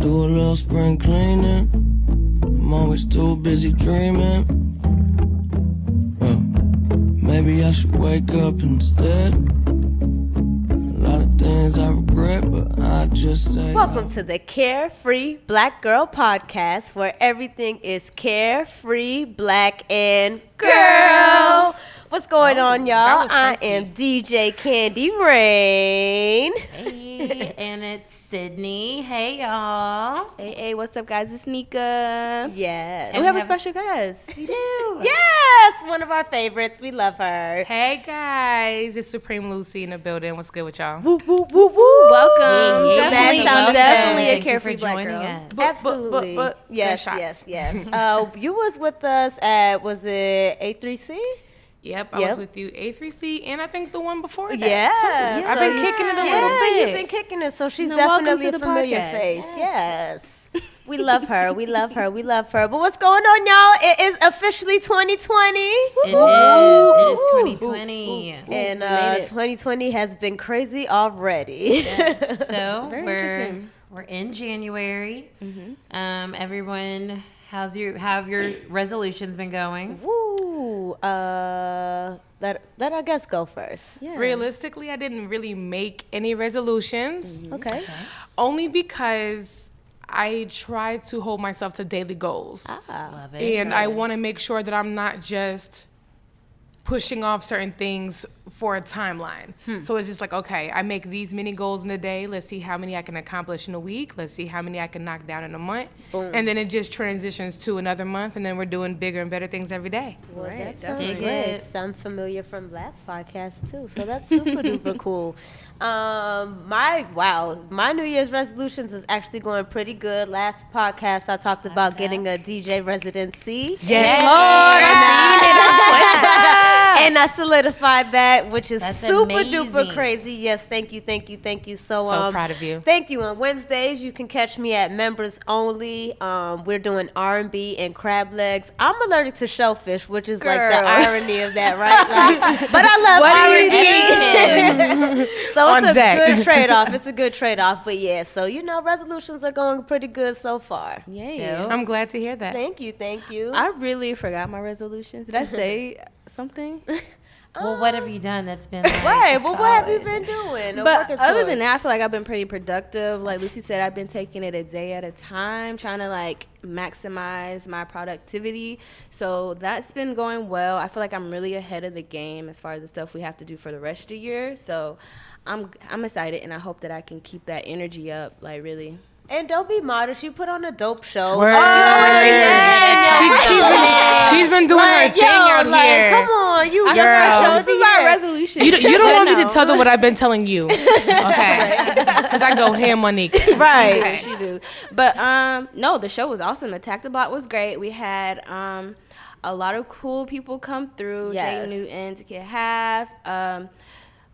do a little spring cleaning. I'm always too busy dreaming. Maybe I should wake up instead. A lot of things I regret, but I just say. Welcome to the Carefree Black Girl podcast, where everything is carefree, black, and girl. What's going on, y'all? I am DJ Candy Raine. Hey, and it's Sydney. Hey, y'all. Hey, what's up, guys? It's Nika. Yes. And we have a special guest. We do. Yes, one of our favorites. We love her. Hey guys, it's Supreme Luci in the building. What's good with y'all? Woo, woo, woo, woo. Welcome. Definitely a Thank you carefree for black joining girl. us. Absolutely. but yes, gunshots. yes. You was with us at, was it A3C? Yep, I was with you, A3C, and I think the one before that. Yes. I've been kicking it a little bit. You've been kicking it, so she's welcome definitely to a the familiar podcast. face. Yes. We love her. We love her. We love her. But what's going on, y'all? It is officially 2020. It is 2020. And 2020 has been crazy already. Yes. So Very interesting. we're in January. Everyone, how have your resolutions been going? Woo. Let our guest go first. Yeah. Realistically, I didn't really make any resolutions, Okay. only because I try to hold myself to daily goals. Love it. And I want to make sure that I'm not just pushing off certain things for a timeline. So it's just like, okay, I make these many goals in a day. Let's see how many I can accomplish in a week. Let's see how many I can knock down in a month. Boom. And then it just transitions to another month, and then we're doing bigger and better things every day. Well, Right, that sounds definitely. great. Sounds familiar from last podcast too. So that's super duper cool. My New Year's resolutions is actually going pretty good. Last podcast I talked about getting a DJ residency. Yes, Lord. And I solidified that, which is That's super amazing. duper crazy. Yes, thank you. So proud of you. Thank you. On Wednesdays, you can catch me at Members Only. We're doing R&B and crab legs. I'm allergic to shellfish, which is like the Girl. irony of that, right? Like, but I love R&B. So On it's a deck. good trade-off. It's a good trade-off. But yeah, so resolutions are going pretty good so far. Yeah. I'm glad to hear that. Thank you. I really forgot my resolutions. Did I say something? Well, what have you done that's been like, Right. Well, what have you solid? been doing? or But working other towards? than that, I feel like I've been pretty productive. Like Lucy said, I've been taking it a day at a time, trying to like maximize my productivity. So that's been going well. I feel like I'm really ahead of the game as far as the stuff we have to do for the rest of the year. So I'm excited, and I hope that I can keep that energy up. Like really. And don't be modest. You put on a dope show. Word. She's been doing her thing out here. Come on, your Girl. first show. This is our resolution. You don't want me to tell them what I've been telling you, okay? Because I go ham on Nika. Right. Okay. She do. But no, the show was awesome. Attack the Block was great. We had a lot of cool people come through. Yes. Jay Newton, to get half.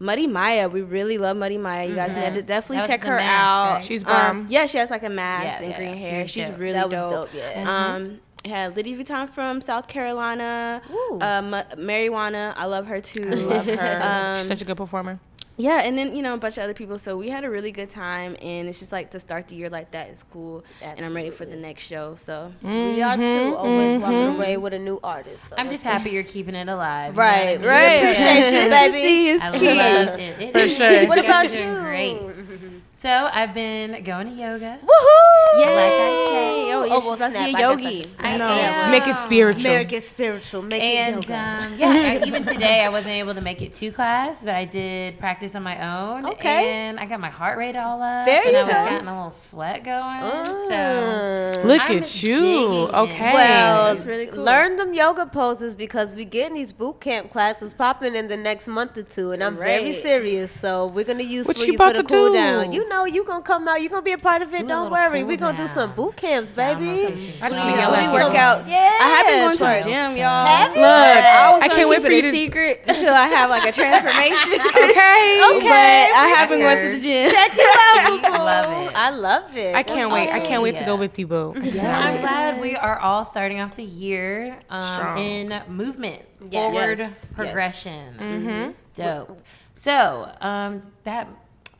Muddy Maya, we really love Muddy Maya. You guys need to definitely That was check the her mask, out. right? She's bomb. Yeah, she has like a mask Yeah, and yeah, green hair. she's She's dope. really That was dope. dope, yeah. Had Liddy Vuitton from South Carolina. Woo. Marijuana, I love her too. Love her. She's such a good performer. Yeah, and then, a bunch of other people. So we had a really good time, and it's just like to start the year like that is cool. And I'm ready for the next show. So We are too. Always walking away with a new artist. So I'm just happy you're keeping it alive. Right, You know what I mean? right. Appreciate you, baby. Consistency is I key. love it. For sure. What You about guys are doing you? Great. So I've been going to yoga. Woohoo! Like I said. Yo, yeah, she's about to be a yogi. I No, am. make it spiritual. Make it spiritual. Make it And yoga. even today, I wasn't able to make it to class, but I did practice on my own. Okay. And I got my heart rate all up. There and you I was go. getting a little sweat going. So Look I'm at you. digging it. Okay. Well, That's really cool. learn them yoga poses because we getting these boot camp classes popping in the next month or two, and I'm very Right. serious. So we're gonna use What for you you for about the to cool do? down. You know, you gonna come out. You gonna be a part of it. Do a Don't little worry. cool We gonna do down. some boot camps, Down baby. on some I just booty be yelling Booty at workouts. Yeah, I have been going to right. the gym, y'all. Have you? Look, I was I gonna can't wait keep for it you a to. secret until I have like a transformation. Okay. Okay. But I have been going to the gym. Check you out, boo. Love it. I love it. I can't wait. I can't wait to Yeah. go with you, boo. I'm glad we are all starting off the year Strong. in movement, Yes. forward Yes. progression. Dope. So that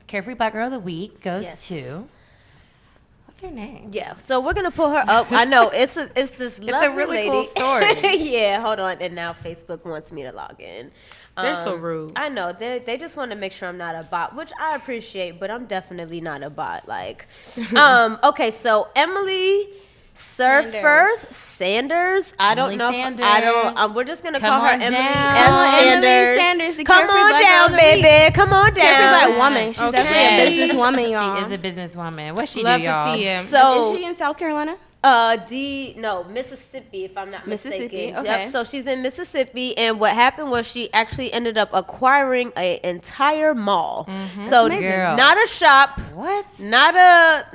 Carefree Black Girl of the Week goes Yes. to What's her name? Yeah, so we're gonna pull her up. I know it's this lovely really lady. cool story. Yeah, hold on. And now Facebook wants me to log in. They're so rude. I know they just want to make sure I'm not a bot, which I appreciate, but I'm definitely not a bot. Like, okay, so Emily Sanders. I don't know. We're just gonna call her Emily S. Sanders. Come on down, baby. Come on down. Carefree Black woman. She's definitely a businesswoman, y'all. She is a businesswoman. What she Love do, y'all? to see him. So is she in South Carolina? Mississippi, if I'm not Mississippi, mistaken. okay. Yep. So she's in Mississippi, and what happened was she actually ended up acquiring an entire mall. So Girl. not a shop, What? not a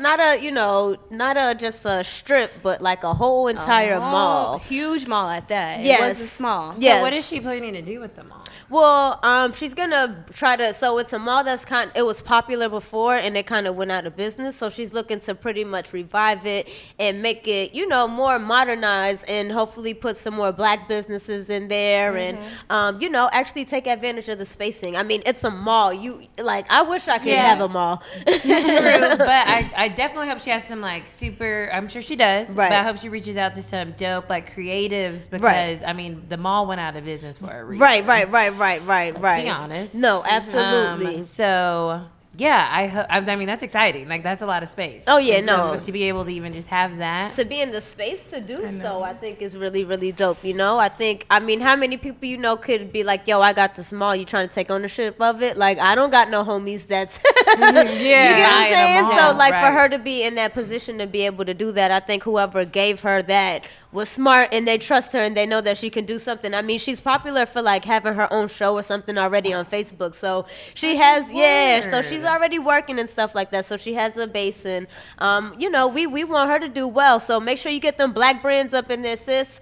just a strip, but like a whole entire mall. Huge mall at that. Yes. It wasn't small. Yes. So what is she planning to do with the mall? Well, she's gonna try to. So it's a mall that's it was popular before, and it kind of went out of business. So she's looking to pretty much revive it and make it, more modernized, and hopefully put some more Black businesses in there, and actually take advantage of the spacing. I mean, it's a mall. I wish I could have a mall. True, but I definitely hope she has some super. I'm sure she does. Right. But I hope she reaches out to some dope creatives because I mean the mall went out of business for a reason. Right. Let's be honest. No, absolutely. So yeah, I mean that's exciting. That's a lot of space. Oh, yeah, And so no. to be able to even just have that. To be in the space to do so, I think is really, really dope. I mean, how many people could be like, yo, I got this mall, you trying to take ownership of it? Like, I don't got no homies that's you get what I'm saying? So for her to be in that position to be able to do that, I think whoever gave her that was smart, and they trust her, and they know that she can do something. I mean, she's popular for having her own show or something already on Facebook. So she has, so she's already working and stuff like that. So she has a base, and we want her to do well. So make sure you get them Black brands up in there, sis.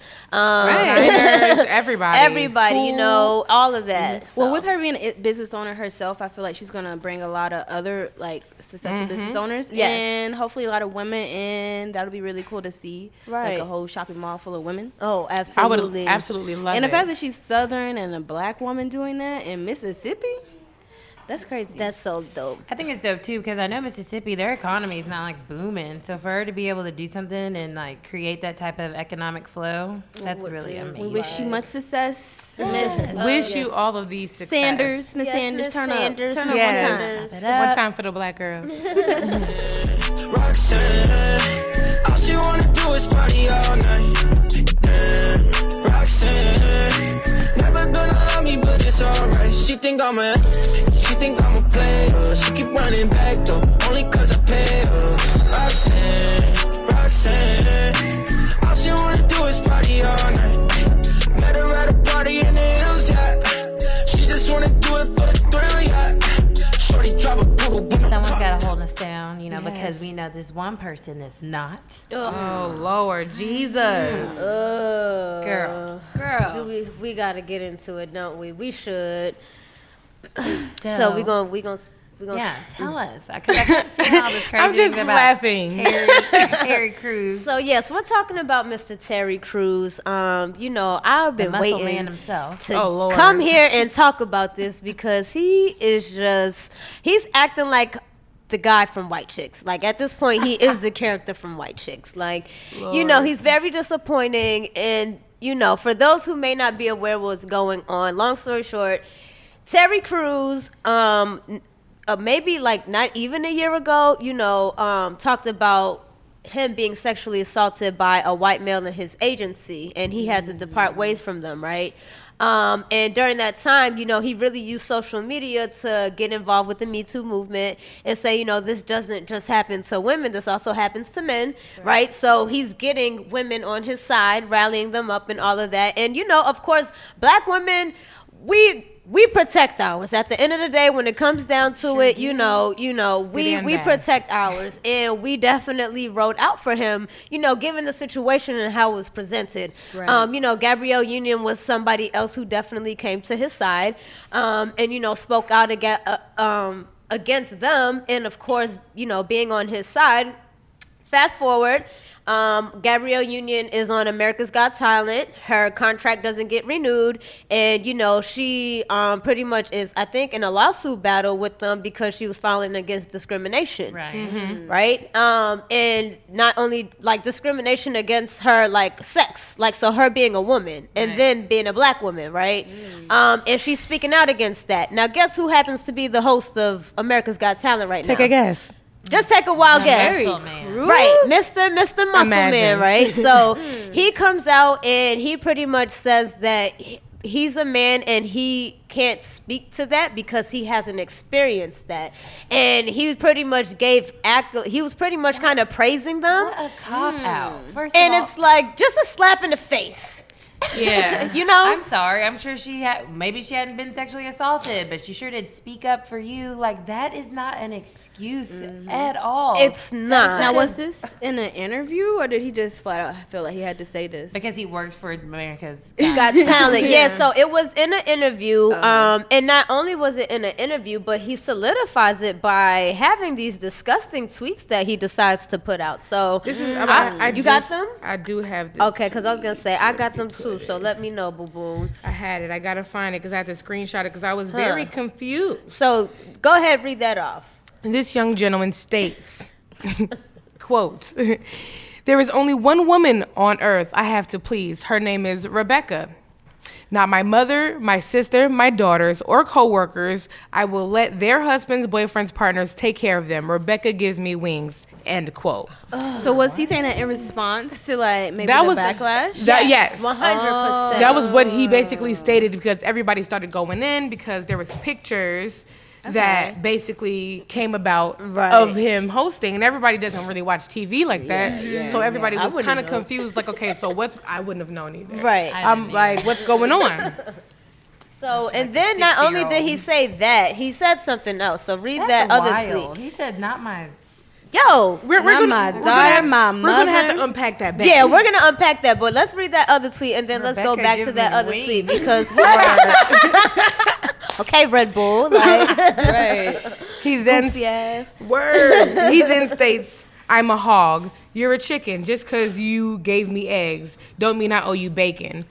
Everybody, Food. All of that. So. Well, with her being a business owner herself, I feel like she's gonna bring a lot of other successful business owners, and hopefully a lot of women, and that'll be really cool to see. Right. A whole shopping mall full of women. Oh, I absolutely. would absolutely love And it. the fact that she's Southern and a Black woman doing that in Mississippi, that's crazy. That's so dope. I think it's dope too because I know Mississippi, their economy is not booming. So for her to be able to do something and create that type of economic flow, that's really amazing. we wish you much success, Miss Wish you all of these success. Sanders. Miss Sanders, turn up one time. One time for the Black girls. Roxanne, all she wanna do is party all night. Roxanne, never gonna love me, but it's alright. She think I'm a player. She keep running back though, only cause I pay her. Roxanne, all she wanna do is party all night. Met her at a party in the hills, yeah. She just wanna do it for the thrill, yeah. Shorty drop a poodle when I'm Someone's got to hold us down, because we know this one person that's not. Oh, Lord Jesus. Girl. We gotta get into it, don't we? We should. So we gonna yeah, tell us. Because I kept seeing all this crazy I'm just things about laughing. Terry Crews. So yes, we're talking about Mr. Terry Crews. I've been muscle waiting man himself. to Oh, Lord. come here and talk about this because he's acting like the guy from White Chicks. At this point, he is the character from White Chicks. He's very disappointing. And, for those who may not be aware of what's going on, long story short, Terry Crews, maybe not even a year ago, talked about him being sexually assaulted by a white male in his agency, and he had to depart ways from them, right? And during that time, he really used social media to get involved with the Me Too movement and say, this doesn't just happen to women, this also happens to men, right? So he's getting women on his side, rallying them up and all of that. And, of course, Black women, we protect ours. At the end of the day, when it comes down to it, we protect ours, and we definitely wrote out for him, given the situation and how it was presented. Right. Gabrielle Union was somebody else who definitely came to his side, and spoke out against them, and of course, being on his side. Fast forward. Gabrielle Union is on America's Got Talent. Her contract doesn't get renewed, and she pretty much is, I think, in a lawsuit battle with them because she was filing against discrimination. Right. Mm-hmm. Right. And not only like discrimination against her like sex, like so her being a woman and then being a black woman, right? And she's speaking out against that. Now, guess who happens to be the host of America's Got Talent right now? Take a guess. Just take a wild guess. Right, Mr. Muscle Man, right? So he comes out and he pretty much says that he's a man and he can't speak to that because he hasn't experienced that. And he pretty much he was pretty much kind of praising them. What a cop out. First And of all, it's like just a slap in the face. yeah. I'm sorry. I'm sure maybe she hadn't been sexually assaulted, but she sure did speak up for you. Like, that is not an excuse at all. It's not. Now, was this in an interview, or did he just flat out feel like he had to say this? Because he works for America's Got Talent. Yeah, so it was in an interview. And not only was it in an interview, but he solidifies it by having these disgusting tweets that he decides to put out. So This is, you got them? I do have this. Okay, because I was going to say, I got them too. So let me know, boo-boo. I had it. I got to find it because I had to screenshot it because I was very confused. So go ahead, read that off. This young gentleman states, quote, "There is only one woman on earth I have to please. Her name is Rebecca. Not my mother, my sister, my daughters, or coworkers. I will let their husbands, boyfriends, partners take care of them. Rebecca gives me wings." End quote. So was he saying that in response to like maybe That the was- backlash? Yes. 100%. That was what he basically stated because everybody started going in because there was pictures that basically came about of him hosting, and everybody doesn't really watch TV like that. So everybody was kind of confused, like, okay, so I wouldn't have known either. Right. I'm like, what's going on? So, and then not only did he say that, he said something else. So read that other tweet. He said, "Not my." Yo, We're Not gonna, my we're daughter, gonna have, my We're gonna have mother. to unpack that back. yeah, we're gonna unpack that, but let's read that other tweet and then let's go Rebecca back to gives that me other wings. tweet because okay, Red Bull, like Right. He then goofy ass. Word. He then states, "I'm a hog. You're a chicken. Just because you gave me eggs, don't mean I owe you bacon."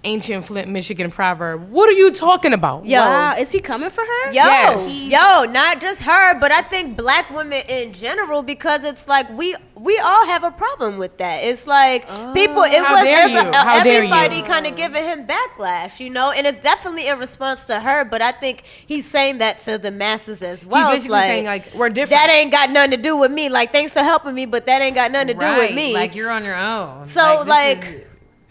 Ancient Flint, Michigan proverb. What are you talking about? Yo. Wow. Is he coming for her? Yo, not just her, but I think black women in general because it's like we all have a problem with that. It's like people. It How was dare there's you? How dare you? everybody kind of giving him backlash, and it's definitely in response to her. But I think he's saying that to the masses as well. He's It's basically saying, like, we're different. That ain't got nothing to do with me. Like, thanks for helping me, but that ain't got nothing to do with me. Like, you're on your own. So this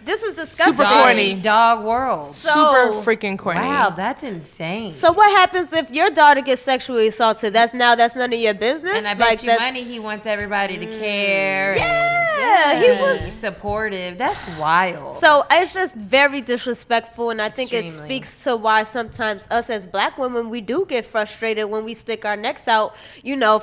this is disgusting. Super corny. dog world. Super freaking corny. Wow, that's insane. So what happens if your daughter gets sexually assaulted? That's none of your business. And I bet you money he wants everybody to care. Yeah, he was. supportive. That's wild. So it's just very disrespectful, and I think it Extremely. speaks to why sometimes us as black women we do get frustrated when we stick our necks out,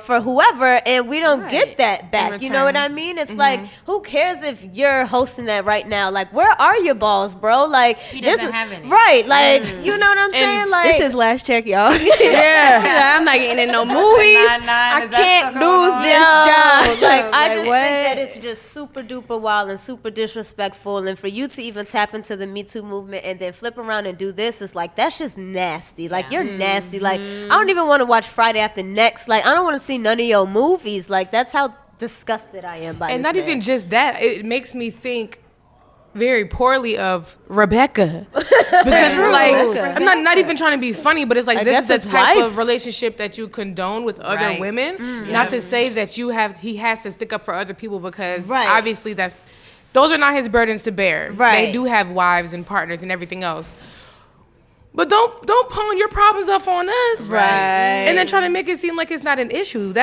for whoever, and we don't get that back. You know what I mean? It's like, who cares if you're hosting that right now? Like, where are your balls, bro? Like, He doesn't have any. right? Like, you know what I'm saying? Like, This is last check, y'all. Yeah. I'm not getting in no movies. I can't lose this job. Like, I just what? think that it's just super duper wild and super disrespectful. And for you to even tap into the Me Too movement and then flip around and do this, is like, that's just nasty. Like, you're nasty. Like, I don't even want to watch Friday After Next. Like, I don't want to see none of your movies. Like, that's how disgusted I am by And this not man. even just that. It makes me think very poorly of Rebecca. Because I'm not even trying to be funny, but it's like, I this is guess the it's type life. of relationship that you condone with other Right. women. Not to say that he has to stick up for other people, because Right. obviously those are not his burdens to bear. Right. They do have wives and partners and everything else. But don't pawn your problems off on us. Right. And then try to make it seem like it's not an issue.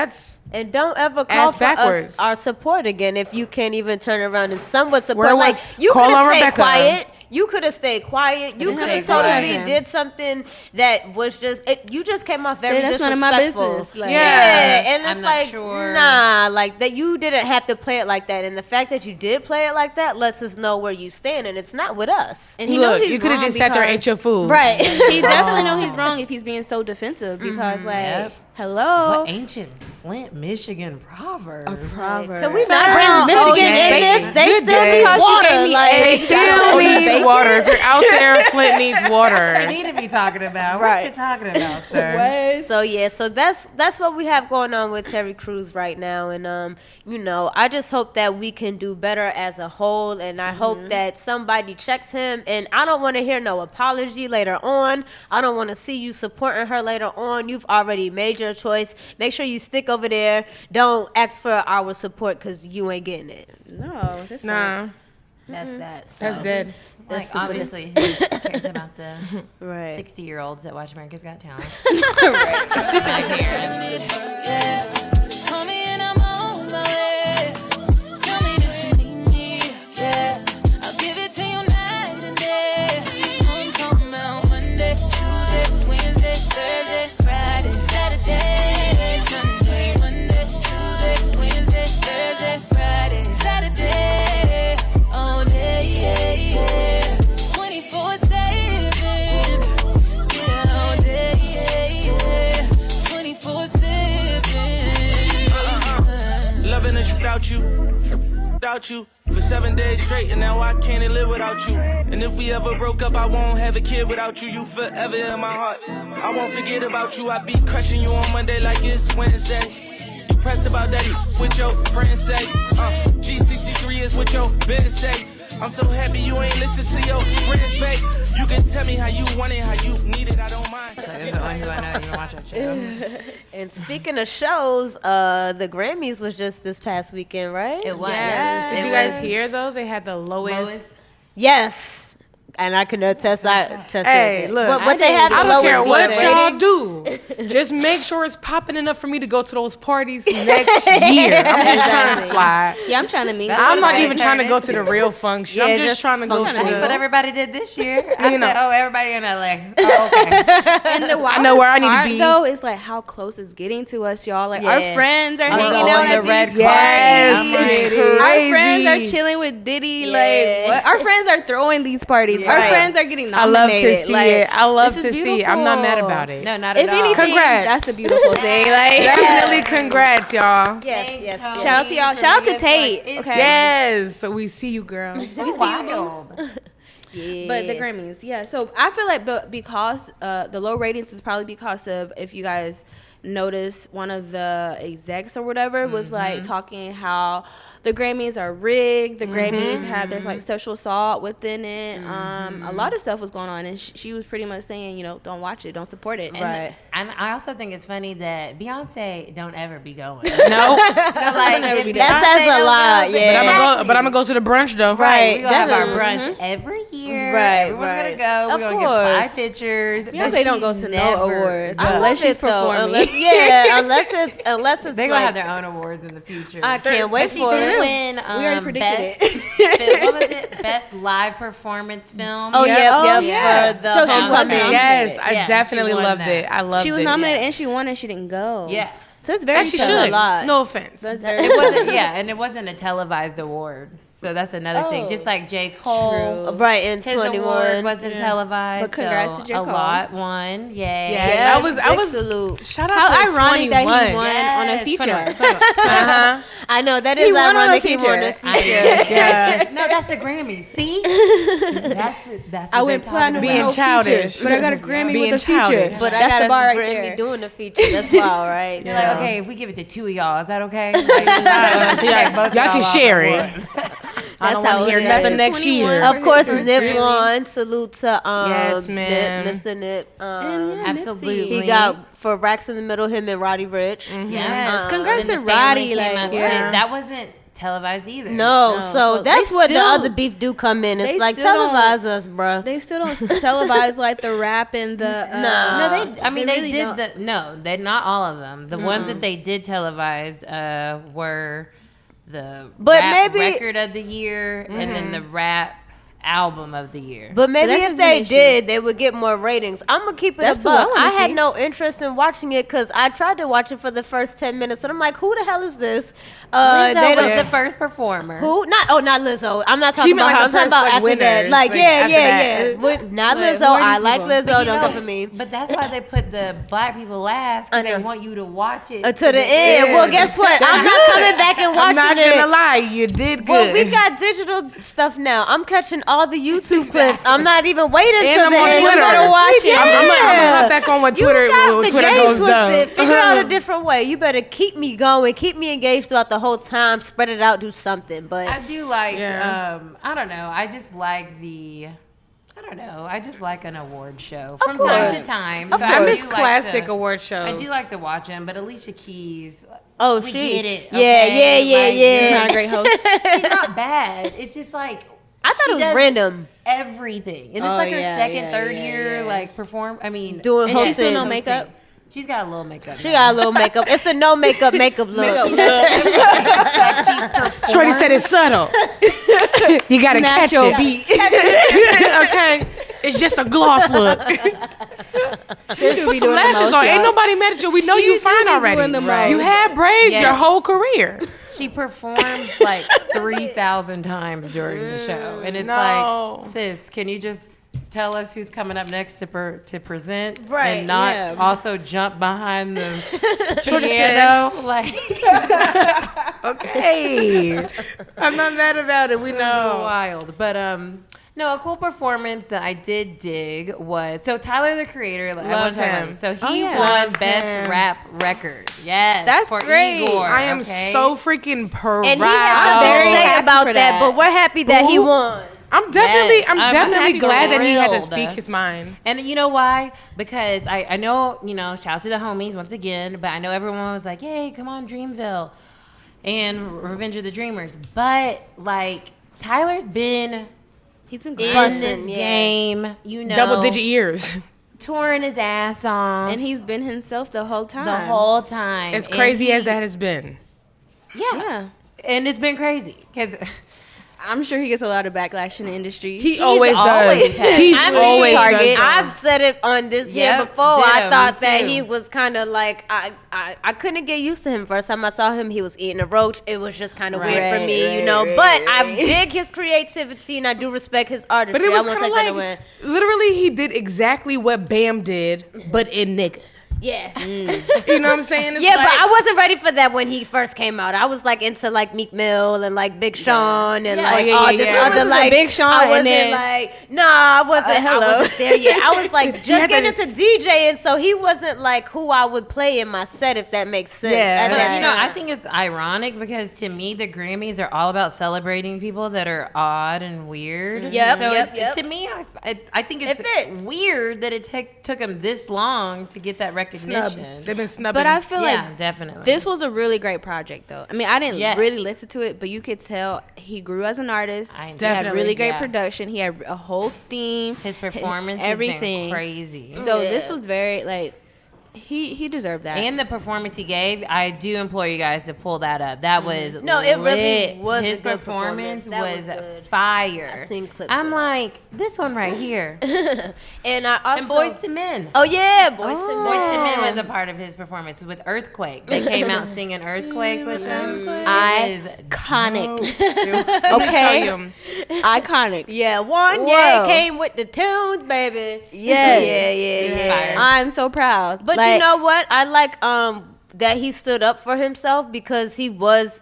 And don't ever call Ass for backwards. us our support again if you can't even turn around and somewhat support. Where Like, was- you call could on have stayed Rebecca. quiet. You could have stayed quiet. You didn't could have stay quiet. totally did something that was just you just came off very That's none of my disrespectful. business. Like, Yeah, and it's I'm not like, sure. nah, like that you didn't have to play it like that. And the fact that you did play it like that lets us know where you stand, and it's not with us. And he knows Look, he's you could have wrong just sat there and because- ate your food. Right. He definitely know he's wrong if he's being so defensive because, like, Yep. Hello. What ancient Flint, Michigan proverb? A proverb. Can we not bring Michigan in this? They still need water. Like, They still need water. If you're out there, Flint needs water. You need to be talking about. Right. What you talking about, sir? So yeah, so that's what we have going on with Terry Crews right now, and you know, I just hope that we can do better as a whole, and I hope that somebody checks him. And I don't want to hear no apology later on. I don't want to see you supporting her later on. You've already made your choice. Make sure you stick over there. Don't ask for our support because you ain't getting it. No, that's Nah, That's that. So, that's dead. Like, super- obviously, who cares about the right. 60-year-olds that watch America's Got Talent? Call me and I'm on my way. Tell me that you need me. Yeah, I'll give it to you night and day. I'm talking about Monday, Tuesday, Wednesday, Thursday, Friday, Saturday, Sunday, Monday, Tuesday, Wednesday, Thursday, Friday, Saturday, all day, yeah, yeah. 24/7, yeah, all day, yeah, yeah. 24/7. Loving the shit without you for 7 days straight, and now I can't live without you. And if we ever broke up, I won't have a kid without you. You forever in my heart. I won't forget about you. I be crushing you on Monday like it's Wednesday. You pressed about that what your friends say. GCC3 is what your business say. I'm so happy you ain't listen to your friends, babe. You can tell me how you want it, how you need it. I don't mind. There's the one who I know you watch that show. And speaking of shows, the Grammys was just this past weekend, right? It was. Yes. Did It you guys was hear though? They had the lowest. Yes. And I can attest. Hey, it. look, What they have I the don't care lowest what rating. y'all do. Just make sure it's popping enough for me to go to those parties next year. I'm just trying to slide. Yeah, I'm trying to meet. I'm not what even it trying to turned go to the real function. Yeah, I'm just just trying to go to function. That's what the. everybody did this year. I You know. said, oh, everybody in LA. Oh, okay. And the I know where I need to part, be. though, is like how close it's getting to us, y'all. Like our Yeah. friends are We're hanging going out to at red these Yes, parties. it's Our friends are crazy. chilling with Diddy. Yeah. Like what? Our friends are throwing these parties. Our Right. friends are getting I love nominated. to see Like, it. I love this to is see it. I'm not mad beautiful. about it. No, not If at all. anything, Congrats. that's a beautiful thing. Like Definitely congrats, y'all. Yes. shout out to y'all. Shout out to Tate. Okay. Yes. So we see you, girl. So wild. But the Grammys, yeah. So I feel like because the low ratings is probably because of, if you guys notice, one of the execs or whatever was like talking how the Grammys are rigged. The Grammys have, there's like sexual assault within it. A lot of stuff was going on, and she was pretty much saying, you know, don't watch it, don't support it. Right. And I also think it's funny that Beyonce don't ever be going. No. So like, if That Beyonce says a don't lot, go, yeah. But I'm gonna go to the brunch though. Right. We gonna have our definitely. brunch every year. Right, Everyone's right. gonna go. Of We're gonna course. get 5 pictures. Beyonce don't go to no awards I unless love she's it, though. performing. Unless it's They're gonna like, have their own awards in the future. I can't wait But she for did it. win We already predicted what was it? Best live performance film. Oh, Yep. yeah, yeah. for the So she was homecoming. nominated. Yes, I Yeah, definitely she won loved that. it. I loved it. She was nominated yeah. and she won, and she didn't go. Yeah. So it's very As she tough. should. a lot. No offense. That's very It wasn't, yeah, and it wasn't a televised award. So that's another thing. Oh, Just like J. Cole. Right, in His award 21. wasn't televised. But congrats so to J. A Cole. lot won. Yay. Yes, Yeah, I was big salute. shout out How to ironic 21. that he won Yes, on a feature. 21. Uh-huh. I know, that He is won on a ironic. He won a feature. feature. Yeah. No, that's the Grammy. See? That's I what went they're platinum talking with Being no about. childish. feature, but I got a Grammy Being with a feature. childish. But I That's got the bar a right Grammy there. doing the feature. That's wild, right? You're like, So- okay, if we give it to 2 of y'all, is that okay? Like, So y'all can share it. I don't That's how want to hear it is. nothing next 21. year. Of course, First Nip Grammy. won. Salute to Yes, Nip, ma'am. Mr. Nip. Yeah, Absolutely. He got for Racks in the Middle, him and Roddy Rich. Yes, congrats Then to the family Roddy. came Like, up yeah. with- that wasn't televised either. No, No, so so that's they where the still- other beef do come in. It's they like, still don't- televise us, bruh. they still don't televise like the rap and the. No. No, they. I mean, they really did don't. the. No, they not all of them. The ones that they did televise were the But rap maybe- record of the year, and then the rap album of the year. But maybe that's if his they issue. did, they would get more ratings. I'm gonna keep it That's a what I buck. wanna I had see. no interest in watching it because I tried to watch it for the first 10 minutes, and I'm like, who the hell is this? Lizzo they was don't- the first performer. Who? Not Lizzo. I'm not She talking meant about her. like I'm the talking first, about like, after that. winners, Like, like, yeah, after yeah. that. Not Like, Lizzo. more I these like people. Lizzo. Don't come for me. But that's why they put the black people last, I because they know. want you to watch it To the end. Well, guess what? I'm not coming back and I'm watching not it. gonna lie, you did good. Well, we got digital stuff now. I'm catching all the YouTube clips. I'm not even waiting And till I'm the on end. Twitter. I'm gonna watch sleep. it. I'm gonna Yeah. hop back on when You Twitter got the Twitter game goes twisted. down. Figure out a different way. You better keep me going, keep me engaged throughout the whole time. Spread it out, do something. But I do like, Yeah. I don't know. I just like I just like an award show Of from time course. to time. Of So I do miss like classic to- award shows. I do like to watch them, but Alicia Keys, oh, we she get it. Yeah, okay? yeah, Like, yeah. She's not a great host. She's not bad. It's just like I thought she it was does random. everything, and it's Oh, like her yeah, second, yeah, third yeah, year, yeah. like perform. I mean, Doing And she still hosting. no makeup. she's got a little makeup. She got a little makeup. It's the no makeup look. Shorty said it's subtle. You gotta catch Natural it. beat. Okay, it's just a gloss look. Put be some doing the lashes most, on. Ain't y'all. nobody mad at you. We know She you do fine be already. doing the most. You had braids your Yes. whole career. She performs like 3,000 times during the show, and it's No. like, sis, can you just tell us who's coming up next to present, Right, and not yeah. also jump behind the Shorty piano? Like, Okay, I'm not mad about it. We so know. wild, but no, a cool performance that I did dig was Tyler the Creator. Like, I Love wanna talk about him. him. So Oh, he yeah. won Love Best him. Rap Record. Yes, That's for great. Igor, I am okay? so freaking proud. And he has I'm something very to say happy about for that, that. but we're happy that he Who? won. I'm definitely, Yes, I'm definitely happy glad that he had to thrilled. speak his mind. And you know why? Because I know, shout out to the homies once again, but I know everyone was like, hey, come on, Dreamville and Revenge of the Dreamers. But, like, Tyler's been He's been in great. Bussin', this yeah. game, Double-digit years. touring his ass off And he's been himself the whole time. the whole time. As And crazy as he- that has been. Yeah. Yeah. And it's been crazy. Because I'm sure he gets a lot of backlash in the industry. He always always does. had- He's I mean, always Target. does that. I've said it on this year Yep, before. I ditto, thought me that too. he was kind of like I couldn't get used to him. First time I saw him, he was eating a roach. It was just kind of weird for Right, me, right, But I right. dig his creativity and I do respect his artistry. But it was I won't kind take of that away. like, literally, he did exactly what Bam did, but in nigga. Yeah. You know what I'm saying? It's Yeah, like, but I wasn't ready for that when he first came out. I was like into like Meek Mill and like Big Sean and Yeah. like Oh, yeah, all yeah, this yeah. other Listen to like Big Sean I and wasn't then- like I wasn't. hello. I wasn't there yet. I was like just had getting to- into DJing, so he wasn't like who I would play in my set if that makes sense. Yeah. at But that I time. think it's ironic because to me the Grammys are all about celebrating people that are odd and weird. Yep, So yep, yep. to me, I think it's It fits. weird that it took them this long to get that snub. recognition. They've been snubbing. But I feel Yeah, like definitely. this was a really great project, though. I mean, I didn't Yes. really listen to it, but you could tell he grew as an artist. I He had Definitely, really great yeah. production. He had a whole theme. His performance everything. has been crazy. So Yeah. this was very like he deserved that. And the performance he gave, I do implore you guys to pull that up. That was No, it really lit. was a His good performance performance. was, That was good. fire. I seen clips I'm of like, this one right here. and I also And Boys to Men. Oh yeah, Boys to Men. Boys to Men was a part of his performance with Earthquake. They came out singing Earthquake with them. Iconic. Tell Okay, you, iconic. Yeah, one Whoa. came with the tunes, baby. Yes. Yeah. Fire. I'm so proud. But Like, you know what? I like that he stood up for himself because he was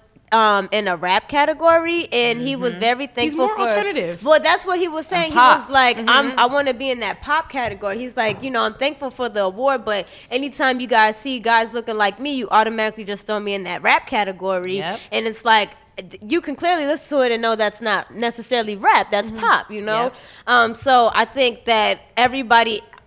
in a rap category and he was very thankful more for alternative. Well, that's what he was saying. He pop. was like, I want to be in that pop category. He's like, I'm thankful for the award, but anytime you guys see guys looking like me, you automatically just throw me in that rap category. Yep. And it's like you can clearly listen to it and know that's not necessarily rap. That's pop, Yep. So I think that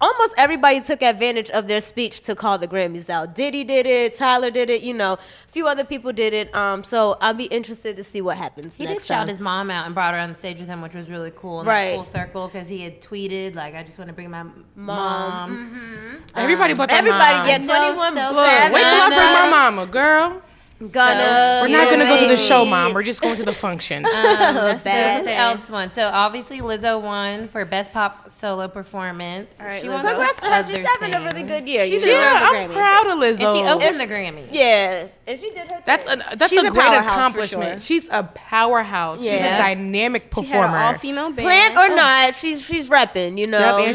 almost everybody took advantage of their speech to call the Grammys out. Diddy did it, Tyler did it, a few other people did it. So I'll be interested to see what happens He did next shout time. his mom out and brought her on the stage with him, which was really cool. And Right. full circle because he had tweeted like, "I just want to bring my mom." everybody but their Everybody, mom. yeah, 21 So Look, wait till I bring my Savannah. mama, girl. We're not gonna go to the show, Mom. We're just going to the function. Who else won? So obviously Lizzo won for best pop solo performance. All right, She won Lizzo. Congrats to her. She's other having a really things. good year. She's you know? deserved the I'm Grammy. proud of Lizzo. And she opened the Grammy. Yeah, and she did her That's thing. a She's a great powerhouse for accomplishment. sure. She's a powerhouse. She's a Yeah. dynamic She had an performer. all-female band. Plant or not, she's repping. You know.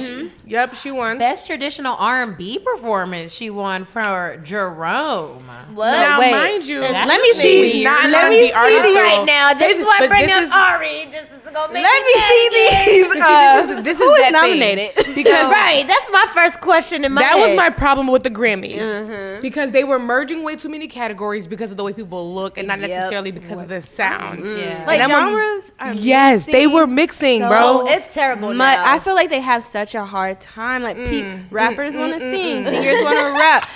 She won. Best traditional R&B performance she won for Jerome. What? Now, wait. mind you, Let me see. she's not Let an me R&B see artist. these though. right now. This is why I but bring this up is- Ari. This is gonna make Let me see these. This Who is is that nominated? thing. Because Right, that's my first question in my that head. was my problem with the Grammys because they were merging way too many categories because of the way people look and not necessarily because of the sound. Yeah. Like And I'm- genres are Yes, they were mixing, so bro. It's terrible But now. I feel like they have such a hard time. Like rappers want to sing, singers want to rap,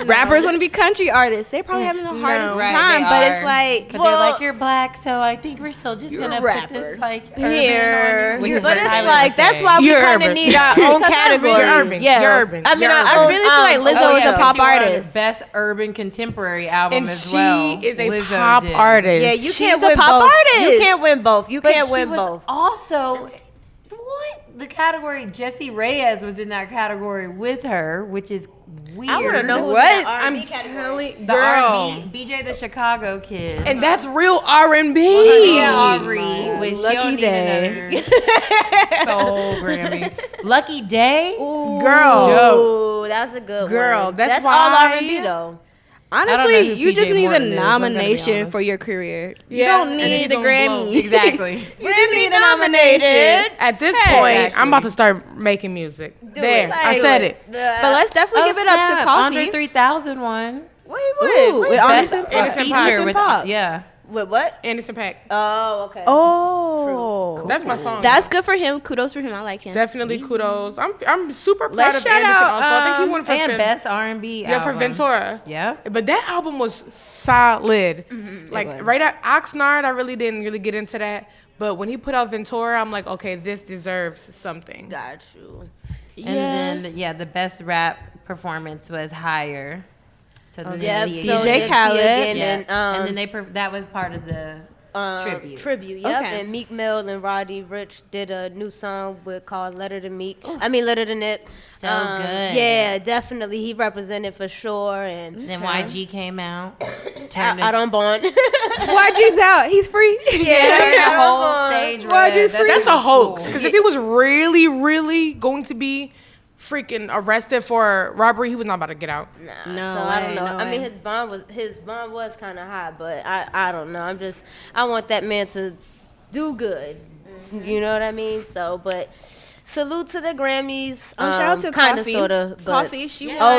rappers want to be country artists. They're probably having the hardest Right, time. they But are. it's like, But they're like, you're black, so I think we're still just You're gonna a put rapper. this like here, urban on you. but it's Tyler like was that's saying. why we You're kind of urban. need our own category. You're urban. Yeah, You're urban. I mean, You're our urban. own, I really feel like Lizzo Oh, is yeah, a pop she won artist. Best urban contemporary album And as she well. is a Lizzo pop did. artist. Yeah, you She's can't a win pop both. artist. You can't win both. You But can't she win was both. Also, what the category? Jesse Reyes was in that category with her, which is weird. I want to know who's What? in the R&B I'm category. telling the girl. R&B, BJ the Chicago Kid. And that's real R&B. Yeah, Aubrey, which she Lucky don't need Day. another soul Grammy. Lucky Day, Girl. Ooh, that's a good Girl, one. that's all why- R&B though. I don't know honestly, who you just PJ need Morton a is, I'm gonna be nomination honest. for your career. You Yeah, don't and then need you the gonna blow. Grammy. Exactly. You just need a nomination. At this Hey. point, I'm about to start making music. There, I said it. But let's definitely give it up to Coffee. Under 3000 one. Wait, Ooh, with Best Anderson Anderson feature Paak. with Paak. yeah. With what? Anderson .Paak. Oh, okay. Oh, That's my song. that's good for him. Kudos for him. I like him. Definitely kudos. I'm super proud Let's of shout Anderson out, also. I think he won for And best R&B yeah, for album. Ventura. Yeah. But that album was solid. Like was. right at Oxnard, I really didn't really get into that. But when he put out Ventura, I'm like, okay, this deserves something. Got you. And then the best rap performance was Higher. So then Yep. the- So DJ then Khaled. she again, yeah. and then that was part of the tribute. Tribute, yep. Okay. And Meek Mill and Roddy Ricch did a new song called Letter to Meek. I mean, Letter to Nip. So good. Yeah, definitely. He represented for sure. And Then YG came out. out on Bond. YG's out. He's free. Turned yeah, the whole stage red. That's a hoax. Because if he was really, really going to be freaking arrested for robbery, he was not about to get out. No so I don't way, know. no I mean, way. his bond was kind of high, but I don't know. I want that man to do good. You know what I mean? So, but salute to the Grammys. Oh, shout out to kind of Coffee. sort of Coffee. She won. Oh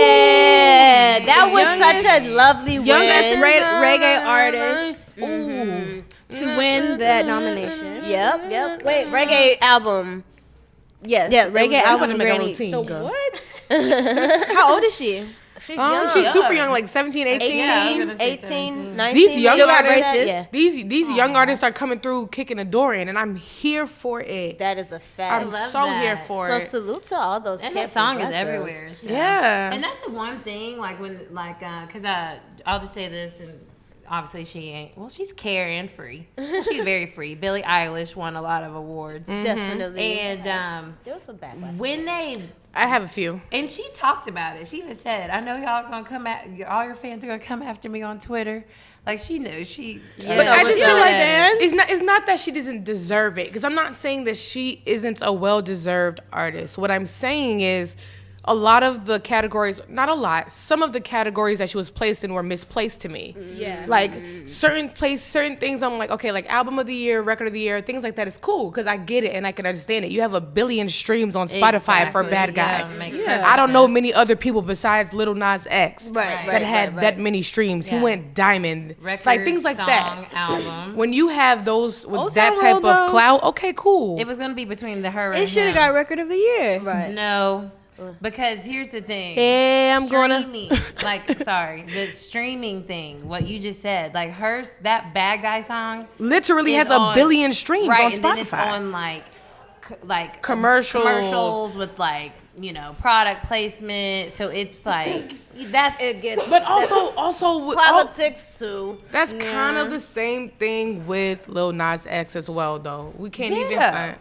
yeah, that was such a lovely youngest win. reggae artist to win that nomination. Yep. Wait, reggae album. Yes, Yeah, reggae it was- album I'm gonna make a Grammy. routine, So girl. what? How old is she? She's young. She's super young, like 17, 18. 18, 19. These young Still got artists, braces? Yeah. these young artists are coming through, kicking the door in, and I'm here for it. That is a fact. I'm love so that. here for So it. salute to all those. And that Carefree song is Black girls. everywhere. So. Yeah. And that's the one thing, like when, like, cause I'll just say this, and obviously she ain't. Well, she's care and free. She's very free. Billie Eilish won a lot of awards, Definitely. and There was some backlash. when they. I have a few. And she talked about it. She even said, "I know y'all gonna come at all your fans are gonna come after me on Twitter." Like she knew she. But I just feel like dance. it's not that she doesn't deserve it, because I'm not saying that she isn't a well-deserved artist. What I'm saying is a lot of the categories, not a lot, some of the categories that she was placed in were misplaced to me. Yeah. Like certain things I'm like, okay, like album of the year, record of the year, things like that is cool because I get it and I can understand it. You have 1 billion streams on Spotify for Exactly. Bad Guy. Yeah, makes perfect I don't know sense. many other people besides Lil Nas X that had right. that many streams. He Yeah. went diamond. Record, like things like song, that. album. When you have those with Old that Town type Road, of though. clout, okay, cool. It was gonna be between her and It should have got record of the year. Right. No, because here's the thing. Hey, I'm gonna. Streaming, like, sorry, the streaming thing. What you just said, like that Bad Guy song, Literally is has 1 on- billion streams right? on And then it's Spotify. on like Commercials. commercials with like product placement. So it's like that's It gets But also with politics too. that's kind of the same thing with Lil Nas X as well, though. We can't even stunt.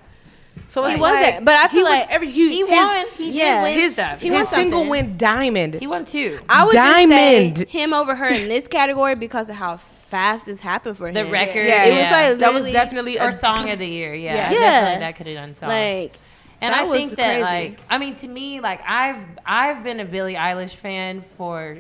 So it's He like, wasn't, but I feel like he won. He did win his stuff. his single went diamond. He won 2. I would Diamond. just say him over her in this category because of how fast this happened for him. The record. Yeah, It was like that was literally- definitely or a song of the year. Yeah, Yeah. definitely that could have done song. Like, And that I was think that, crazy. like, I mean, to me, like, I've been a Billie Eilish fan for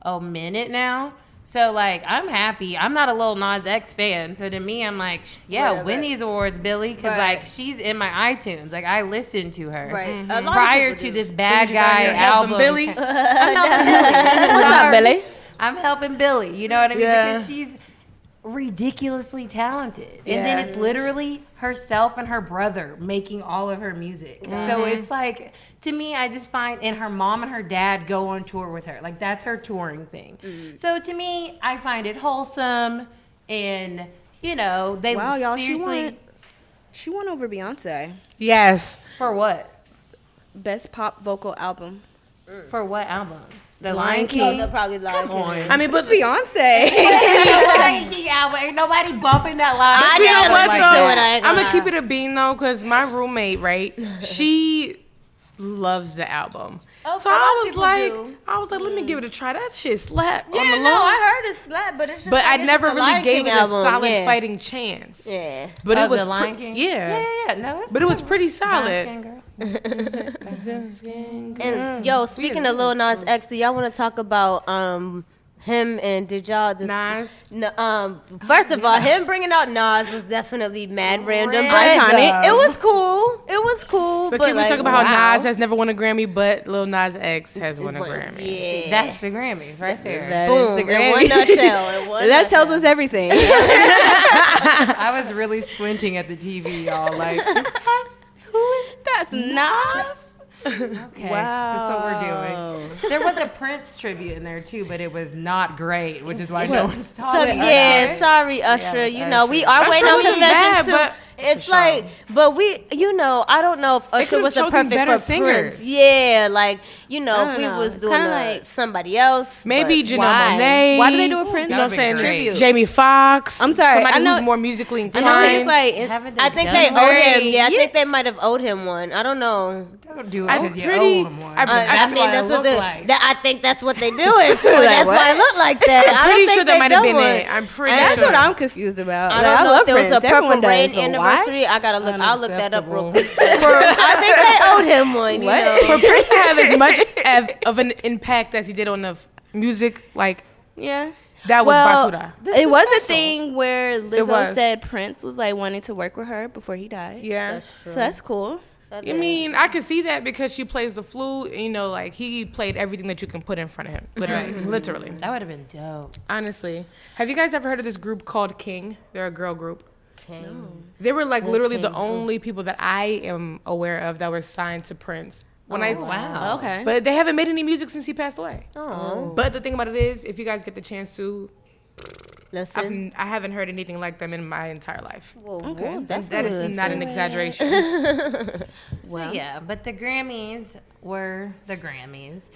a minute now. So, like, I'm happy. I'm not a Lil Nas X fan. So, to me, I'm like, yeah, Whatever. win these awards, Billie. Because, Right. like, she's in my iTunes. Like, I listen to her. Right. A lot of Prior people to do. this Bad So you just out Guy here helping album. Billie? I'm helping Billie. What's up, Billy? I'm helping Billie. You know what I mean? Yeah. Because she's ridiculously talented. And Yeah. then it's literally herself and her brother making all of her music. So it's like, to me, I just find, and her mom and her dad go on tour with her. Like, that's her touring thing. So to me, I find it wholesome. And, they wow, y'all, seriously. she won over Beyonce. Yes. For what? Best pop vocal album. For what album? The Lion Lion King. King? They'll probably lie. Come on. I mean, but Beyonce. The Lion King album. Ain't nobody bumping that line. I you know know what like though? that. I ain't I'm gonna gonna keep it a bean though, because my roommate, right? She loves the album. Oh, So some I was people like, do. let me give it a try. That shit slapped on Yeah, the no, low. I heard it slap, but it's just. But like, I it's never just a really Lion gave King it a album. solid Yeah. fighting chance. Yeah. But Oh, it was the Lion King? Yeah. Yeah. No, it's But it was pretty Lion solid. King, girl. And yo, speaking of Lil Nas X, do y'all want to talk about him and did y'all just Nas? No, first of all, him bringing out Nas was definitely mad random, but Random. it was cool. It was cool. But can we like, talk about wow. how Nas has never won a Grammy, but Lil Nas X has won a Grammy? Yeah, That's the Grammys right there. That boom. is the In Grammy. one nutshell. In one That tells nutshell. us everything. I was really squinting at the TV, y'all. Like, That's Nas. okay, Wow. that's what we're doing. There was a Prince tribute in there too, but it was not great, which is why no one's So talking about yeah, it. sorry, Usher. You know, we are Usher waiting on wasn't conventions bad, too. but It's for sure. like, but we, I don't know if Usher could've was the chosen perfect better for singers. Prince. Yeah, like if don't we know. was It's doing kinda like- somebody else, Maybe but Janelle why? Monáe. Why do they do a Prince That would've been great. tribute? Jamie Foxx. I'm sorry, Somebody I know- who's more musically I inclined. know he's like, Haven't I think done they that? owed him. Yeah, I Yeah. think they might have owed him one. I don't know. Don't do it I'm because you pretty- owe him one. I'm- I mean, what that's it what look like. I think that's what they do it for. That's why it looked like that. I don't Pretty think sure that they might have been done it. one. I'm pretty that's sure. what I'm confused about. I Like, don't know love if there was a Prince. Purple Everyone Rain does, but anniversary. I gotta look. I'll look that up real quick. Unacceptable. I think they owed him one. You What? know? For Prince to have as much of an impact as he did on the music, like Yeah. that was Well, basura. it was a thing where Lizzo was. said Prince was like wanting to work with her before he died. Yeah. So that's cool. I mean, I could see that because she plays the flute. You know, like he played everything that you can put in front of him. Literally. That would have been dope. Honestly, have you guys ever heard of this group called King? They're a girl group. King. They were like literally the only people that I am aware of that were signed to Prince. Wow. Okay. But they haven't made any music since he passed away. Oh, But the thing about it is, if you guys get the chance to, listen. I haven't heard anything like them in my entire life. Well, Okay. we'll That definitely is not an listen. exaggeration. So yeah, but the Grammys were the Grammys,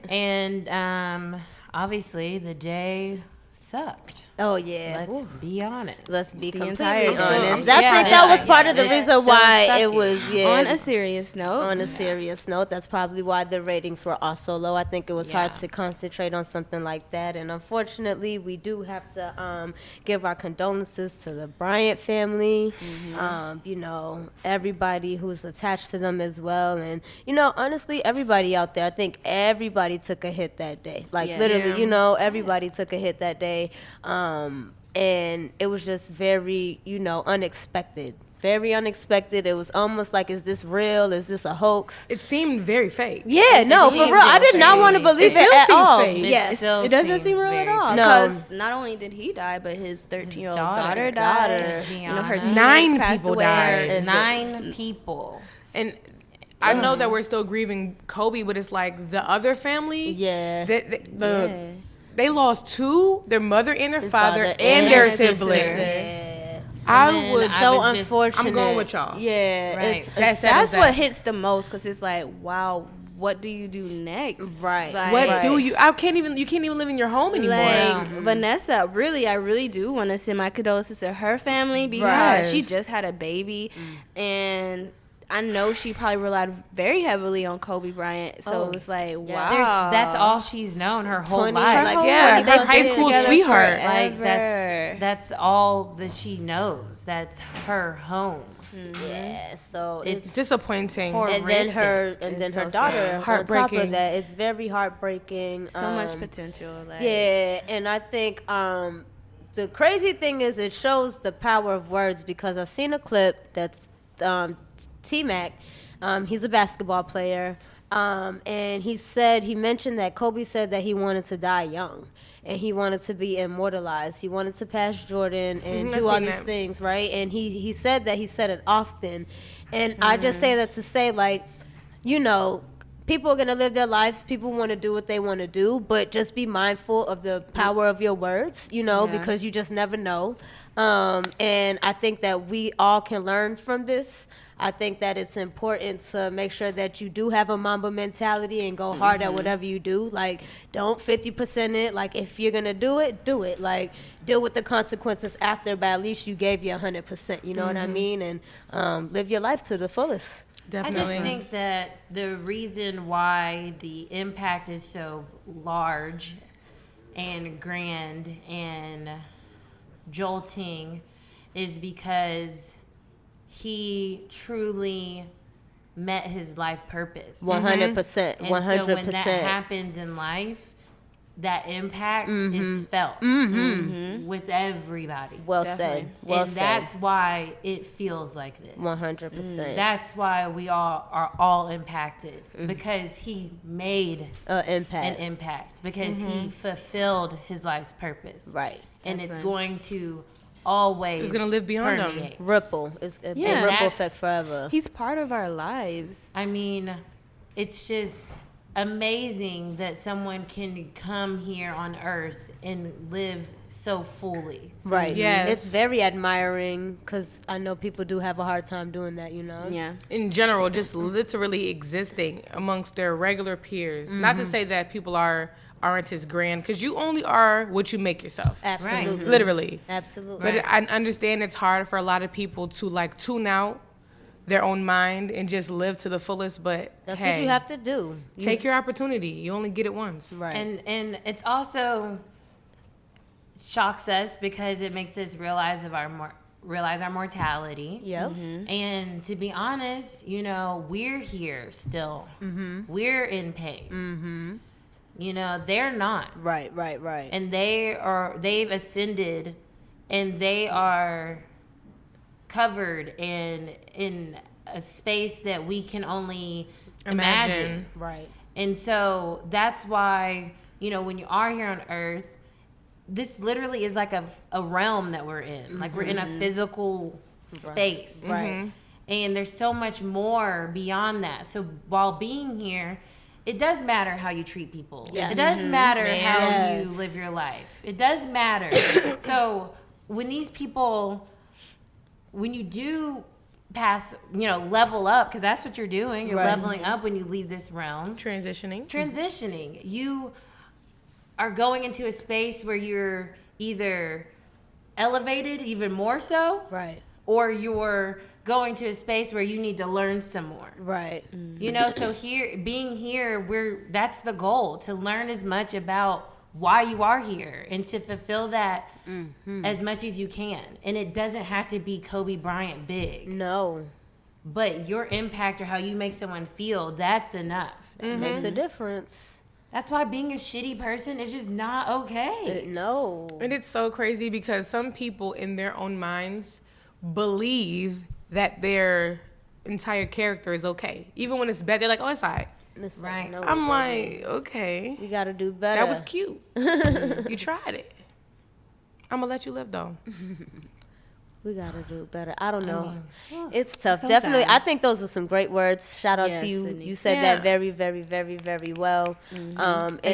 and obviously the day sucked. Oh yeah. Let's be honest. Let's be completely entire day. honest. I'm I still- think yeah, that was part of the it's reason still why it sucky. was On a serious note, On a serious note, that's probably why the ratings were also low. I think it was hard Yeah. to concentrate on something like that. And unfortunately, we do have to give our condolences to the Bryant family, you know, everybody who's attached to them as well. And, you know, honestly, everybody out there, I think everybody took a hit that day. Like, Yeah. literally, Yeah. you know, everybody took a hit that day. And it was just very, you know, unexpected. Very unexpected. It was almost like, is this real? Is this a hoax? It seemed very fake. Yeah, no, for seems real. I did not fake. want to believe It still it at seems all. fake. Yes. still it doesn't seems seem real at very- all. No. Because not only did he die, but his 13-year-old daughter daughter died. died. You know, her Gianna. teammates 9 passed people away. died. And 9 people. And I know that we're still grieving Kobe, but it's like the other family. Yeah. They lost 2, their mother and their father, father and and their his sibling. sister. Yeah. I would. So unfortunate. I'm going with y'all. Yeah, Right. That's what hits the most, because it's like, wow, what do you do next? Right. Like, What do you? You can't even live in your home anymore. Like, Vanessa, I really do want to send my condolences to her family, because Right. she just had a baby, and I know she probably relied very heavily on Kobe Bryant. So it's like, wow. That's all she's known her whole 20 life. like, yeah, they've her high been school together sweetheart. Like forever. that's all that she knows. That's her home. Yeah, so It's disappointing. horrific. and then her It's so daughter. scary. On top of Heartbreaking. that, it's very heartbreaking. So much potential. Like, Yeah, and I think the crazy thing is it shows the power of words, because I've seen a clip that's T-Mac. He's a basketball player, and he mentioned that Kobe said that he wanted to die young, and he wanted to be immortalized. He wanted to pass Jordan and do all these things, right? And he said that he said it often, and I just say that to say, like, you know, people are going to live their lives. People want to do what they want to do, but just be mindful of the power of your words, you know, because you just never know. And I think that we all can learn from this. I think that it's important to make sure that you do have a Mamba mentality and go hard at whatever you do. Like, don't 50% it. Like, if you're going to do it, do it. Like, deal with the consequences after, but at least you gave your 100%. You know what I mean? And live your life to the fullest. Definitely. I just think that the reason why the impact is so large and grand and jolting is because he truly met his life purpose. 100%. And 100%. so when that happens in life, that impact is felt with everybody. Well Definitely. said. Well and said. that's why it feels like this. 100%. That's why we all are all impacted, because he made Impact. an impact, because he fulfilled his life's purpose. Right. And it's going to always It's gonna live beyond him. permeate. Ripple. It's a Yeah. ripple That's- effect forever. He's part of our lives. I mean, it's just amazing that someone can come here on earth and live so fully. Right. Yes. It's very admiring, because I know people do have a hard time doing that, you know? Yeah. In general, just literally existing amongst their regular peers. Not to say that people aren't as grand, because you only are what you make yourself. Absolutely. Literally. Absolutely. But I understand it's hard for a lot of people to like tune out their own mind and just live to the fullest. But That's hey, what you have to do. take your opportunity. You only get it once. Right. And it's also shocks us because it makes us realize our mortality. Yep. And to be honest, you know, we're here still. We're in pain. You know, they're not. Right. And they've ascended, and they are covered in a space that we can only imagine. Right. And so that's why, you know, when you are here on earth, this literally is like a realm that we're in. Like, we're in a physical space. Right. And there's so much more beyond that. So while being here, it does matter how you treat people. Yes. It does matter how Yes. you live your life. It does matter. So when these people, when you do pass, you know, level up, because that's what you're doing. You're leveling up when you leave this realm. Transitioning. You are going into a space where you're either elevated even more so, Right. or you're going to a space where you need to learn some more. Right. You know, so being here, that's the goal, to learn as much about why you are here and to fulfill that as much as you can. And it doesn't have to be Kobe Bryant big. No. But your impact or how you make someone feel, that's enough. It makes a difference. That's why being a shitty person is just not okay. No. And it's so crazy because some people in their own minds believe that their entire character is okay. Even when it's bad, they're like, oh, it's all right. Listen, Right. no, I'm like, okay. we got to do better. That was cute. You tried it. I'm going to let you live, though. We gotta do better. I don't know. mean, It's tough. so Definitely. sad. I think those were some great words. Shout out Yes, to you. Sydney. You said that very, very, very, very well. And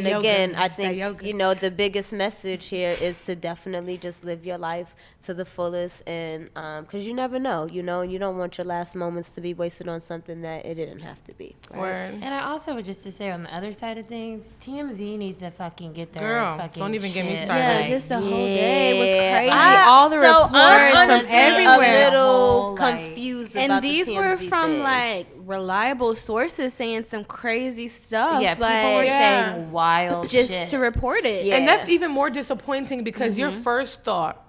yoga. again, I It's that think yoga. the biggest message here is to definitely just live your life to the fullest, and because you never know, you don't want your last moments to be wasted on something that it didn't have to be. Right? Word. And I also would just to say on the other side of things, TMZ needs to fucking get their Girl, fucking don't even get me shit. started. Yeah, Like, just the whole day was crazy. I- All the so reports I'm from honestly everywhere. a little Whole, like- confused And about these the were TMZ from thing. like reliable sources saying some crazy stuff. Yeah, people like, were Yeah. saying wild just shit. to report it. Yeah. And that's even more disappointing because your first thought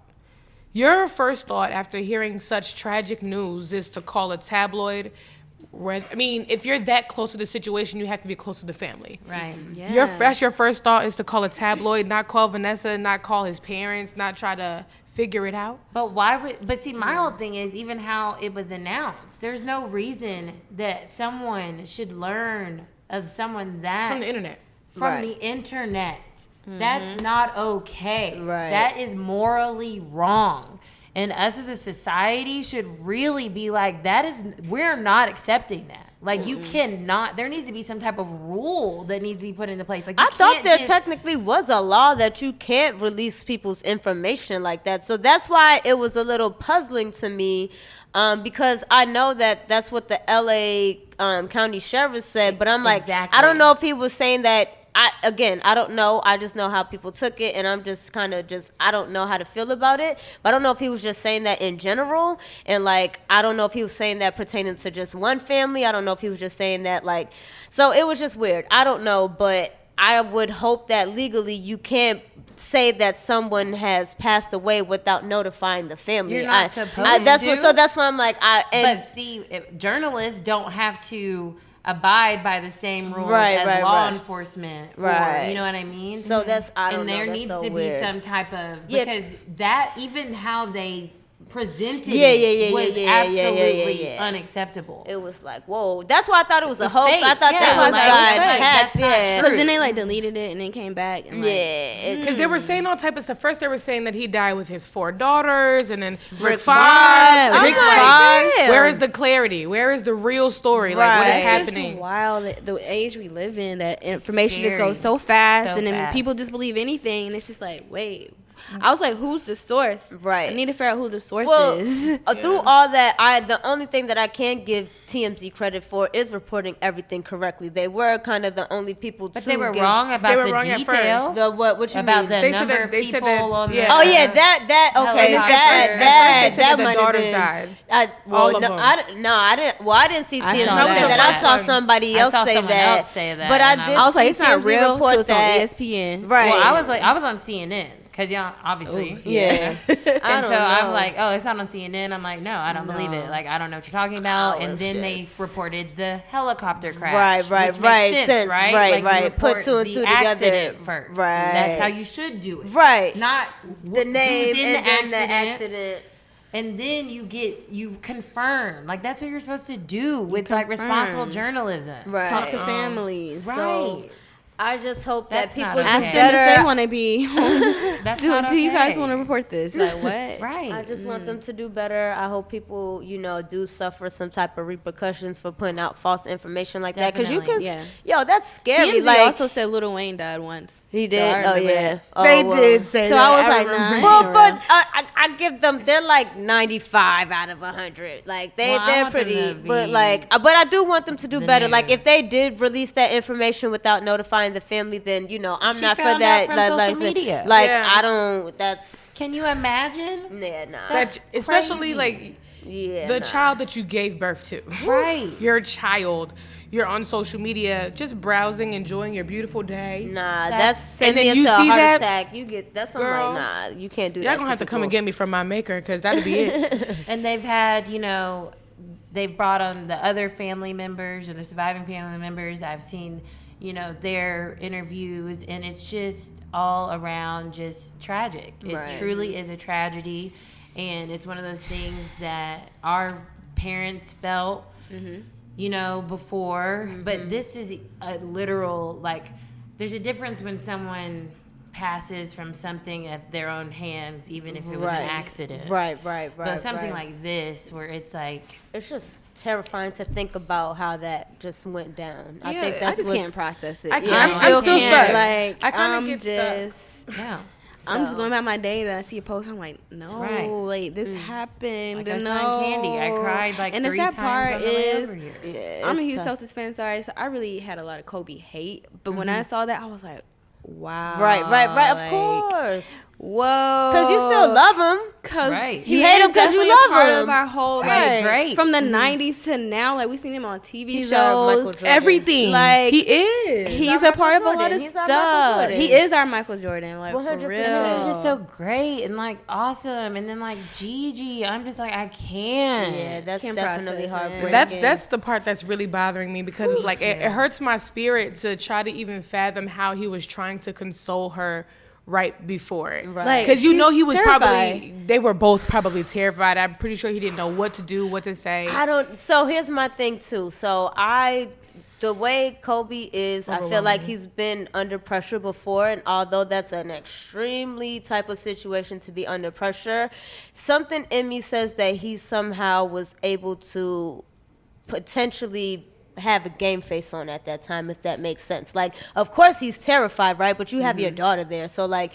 after hearing such tragic news is to call a tabloid. I mean, if you're that close to the situation, you have to be close to the family. Right. Yeah. Your first thought is to call a tabloid, not call Vanessa, not call his parents, not try to figure it out. But why would? But see, my whole thing is even how it was announced. There's no reason that someone should learn of someone that From the internet. from Right. the internet. That's not okay. Right. That is morally wrong. And us as a society should really be like, we're not accepting that. Like, you cannot, there needs to be some type of rule that needs to be put into place. Like, you I thought can't there just- technically was a law that you can't release people's information like that. So that's why it was a little puzzling to me, because I know that that's what the LA County Sheriff said. But I'm like, Exactly. I don't know if he was saying that. I don't know. I just know how people took it, and I'm just kind of I don't know how to feel about it. But I don't know if he was just saying that in general, and like I don't know if he was saying that pertaining to just one family. I don't know if he was just saying that like, so it was just weird. I don't know, but I would hope that legally you can't say that someone has passed away without notifying the family. You're not supposed that's to. So that's why I'm like, But see, journalists don't have to abide by the same rules Right, as right, law right. enforcement. Right. Or, you know what I mean? So that's I don't and know. there That's needs so to weird. be some type of Yeah. because that even how they presented Yeah, it was yeah, absolutely unacceptable. It was like, whoa. That's why I thought it was a was hoax. fake. I thought Yeah, that was like, got it's like, hacked. that's not Yeah. Because then they like deleted it and then came back and like, Yeah. Because they were saying all type of stuff. First, they were saying that he died with his 4 daughters, and then Rick Fox. Fox. And Rick I'm like, Fox. Damn. where is the clarity? Where is the real story? Like, what Right. is it's happening? just wild that the age we live in, that information just Scary. goes so fast, So and then fast. people just believe anything, and it's just like, wait. I was like, who's the source? Right. I need to figure out who the source Well, is. through all that, the only thing that I can give TMZ credit for is reporting everything correctly. They were kind of the only people But to they were give wrong about They were the wrong at first. details. the what you about mean? the They said number that- of they said people that- on yeah. the Oh yeah, that okay, Helicopter. that At that first they said that the might have daughters been. died. Well, All of no, them. I didn't. Well, I didn't see I TMZ saw say that. that. I saw somebody I else saw say someone that. else say that, But and I did. I was like, see it's not TMZ real report until it's on that. ESPN. Right. Well, I was on CNN because y'all obviously. Yeah. And I so don't I'm know. like, oh, it's not on CNN. I'm like, no, I don't believe it. Like, I don't know what you're talking about. I And was then they just- reported the helicopter crash. Right, which right. Makes sense, right? Right, Like, you right. Put report 2 and the 2 together. accident first. Right. That's how you should do it. Right. Not The name who's in and the then the accident. accident. And then you confirm. Like, that's what you're supposed to do with like responsible confirm. journalism. Right. Talk to families. Right. So, I just hope that That's people not do Ask okay. them if they better. want to be. That's do not do you guys okay. want to report this? Like what? Right. I just want them to do better. I hope people, do suffer some type of repercussions for putting out false information like that. Because you can, Definitely, that's scary. TMZ Like also said Lil Wayne died once. he So did. I remember that. Oh, They well. did say So that. I was like, remember. nah. Well, Ain't for I give them, they're like 95 out of 100. Like Well, I they're want them pretty, to but be but I do want them to do the better. Like news. if they did release that information without notifying the family, then I'm She not for found that. out from like, social media. Like Yeah. I don't. That's Can you imagine? yeah, nah. That, especially crazy. like yeah, the nah. child that you gave birth to. Right. Your child. You're on social media, just browsing, enjoying your beautiful day. Nah, That's- that's send and me then into you a see heart that, attack. You get that's what girl, I'm like, nah, you can't do that. Y'all gonna have to come and people. get me from my maker, because that'll be it. And they've had, they've brought on the other family members or the surviving family members. I've seen, their interviews, and it's just all around just tragic. It Right. truly is a tragedy, and it's one of those things that our parents felt, before. But this is a literal, like, there's a difference when someone passes from something of their own hands, even if it was an accident. Right. But something like this, where it's like, it's just terrifying to think about how that just went down. Yeah, I think that's I just what's- can't process it. I can't. I I'm still can't. stuck. Like, I kinda I'm get just, yeah. I'm just So- going about my day. Then I see a post. I'm like, no, Right. like this happened. Like I no. saw in Candy. I cried like and the 3 sad times part on the way is, over here. Yeah, I'm a it's huge tough. Celtics fan. Sorry, so I really had a lot of Kobe hate. But when I saw that, I was like, wow. Right. Of like, course. Whoa. Because you still love him. Cause Right. he You hate him is 'cause you definitely love a part him. of our whole Right. like, Great. from the '90s to now. Like we've seen him on TV He's our Michael shows. Jordan. Everything. Like, he is. He's our a part of a Michael lot Jordan. of He's our Michael stuff. Jordan. He is our Michael Jordan. Like 100%. for It was real. just so great and like awesome, and then like Gigi, I'm just like I can't. Yeah, that's Can't definitely process it. heartbreaking. That's the part that's really bothering me because it's like it hurts my spirit to try to even fathom how he was trying to console her right before it. Right. Because you know she's he was terrified. they were both probably terrified. I'm pretty sure he didn't know what to do, what to say. So here's my thing too. The way Kobe is, I feel like he's been under pressure before, and although that's an extremely type of situation to be under pressure, something in me says that he somehow was able to potentially have a game face on at that time, if that makes sense. Like, of course he's terrified, right? But you have your daughter there, so like,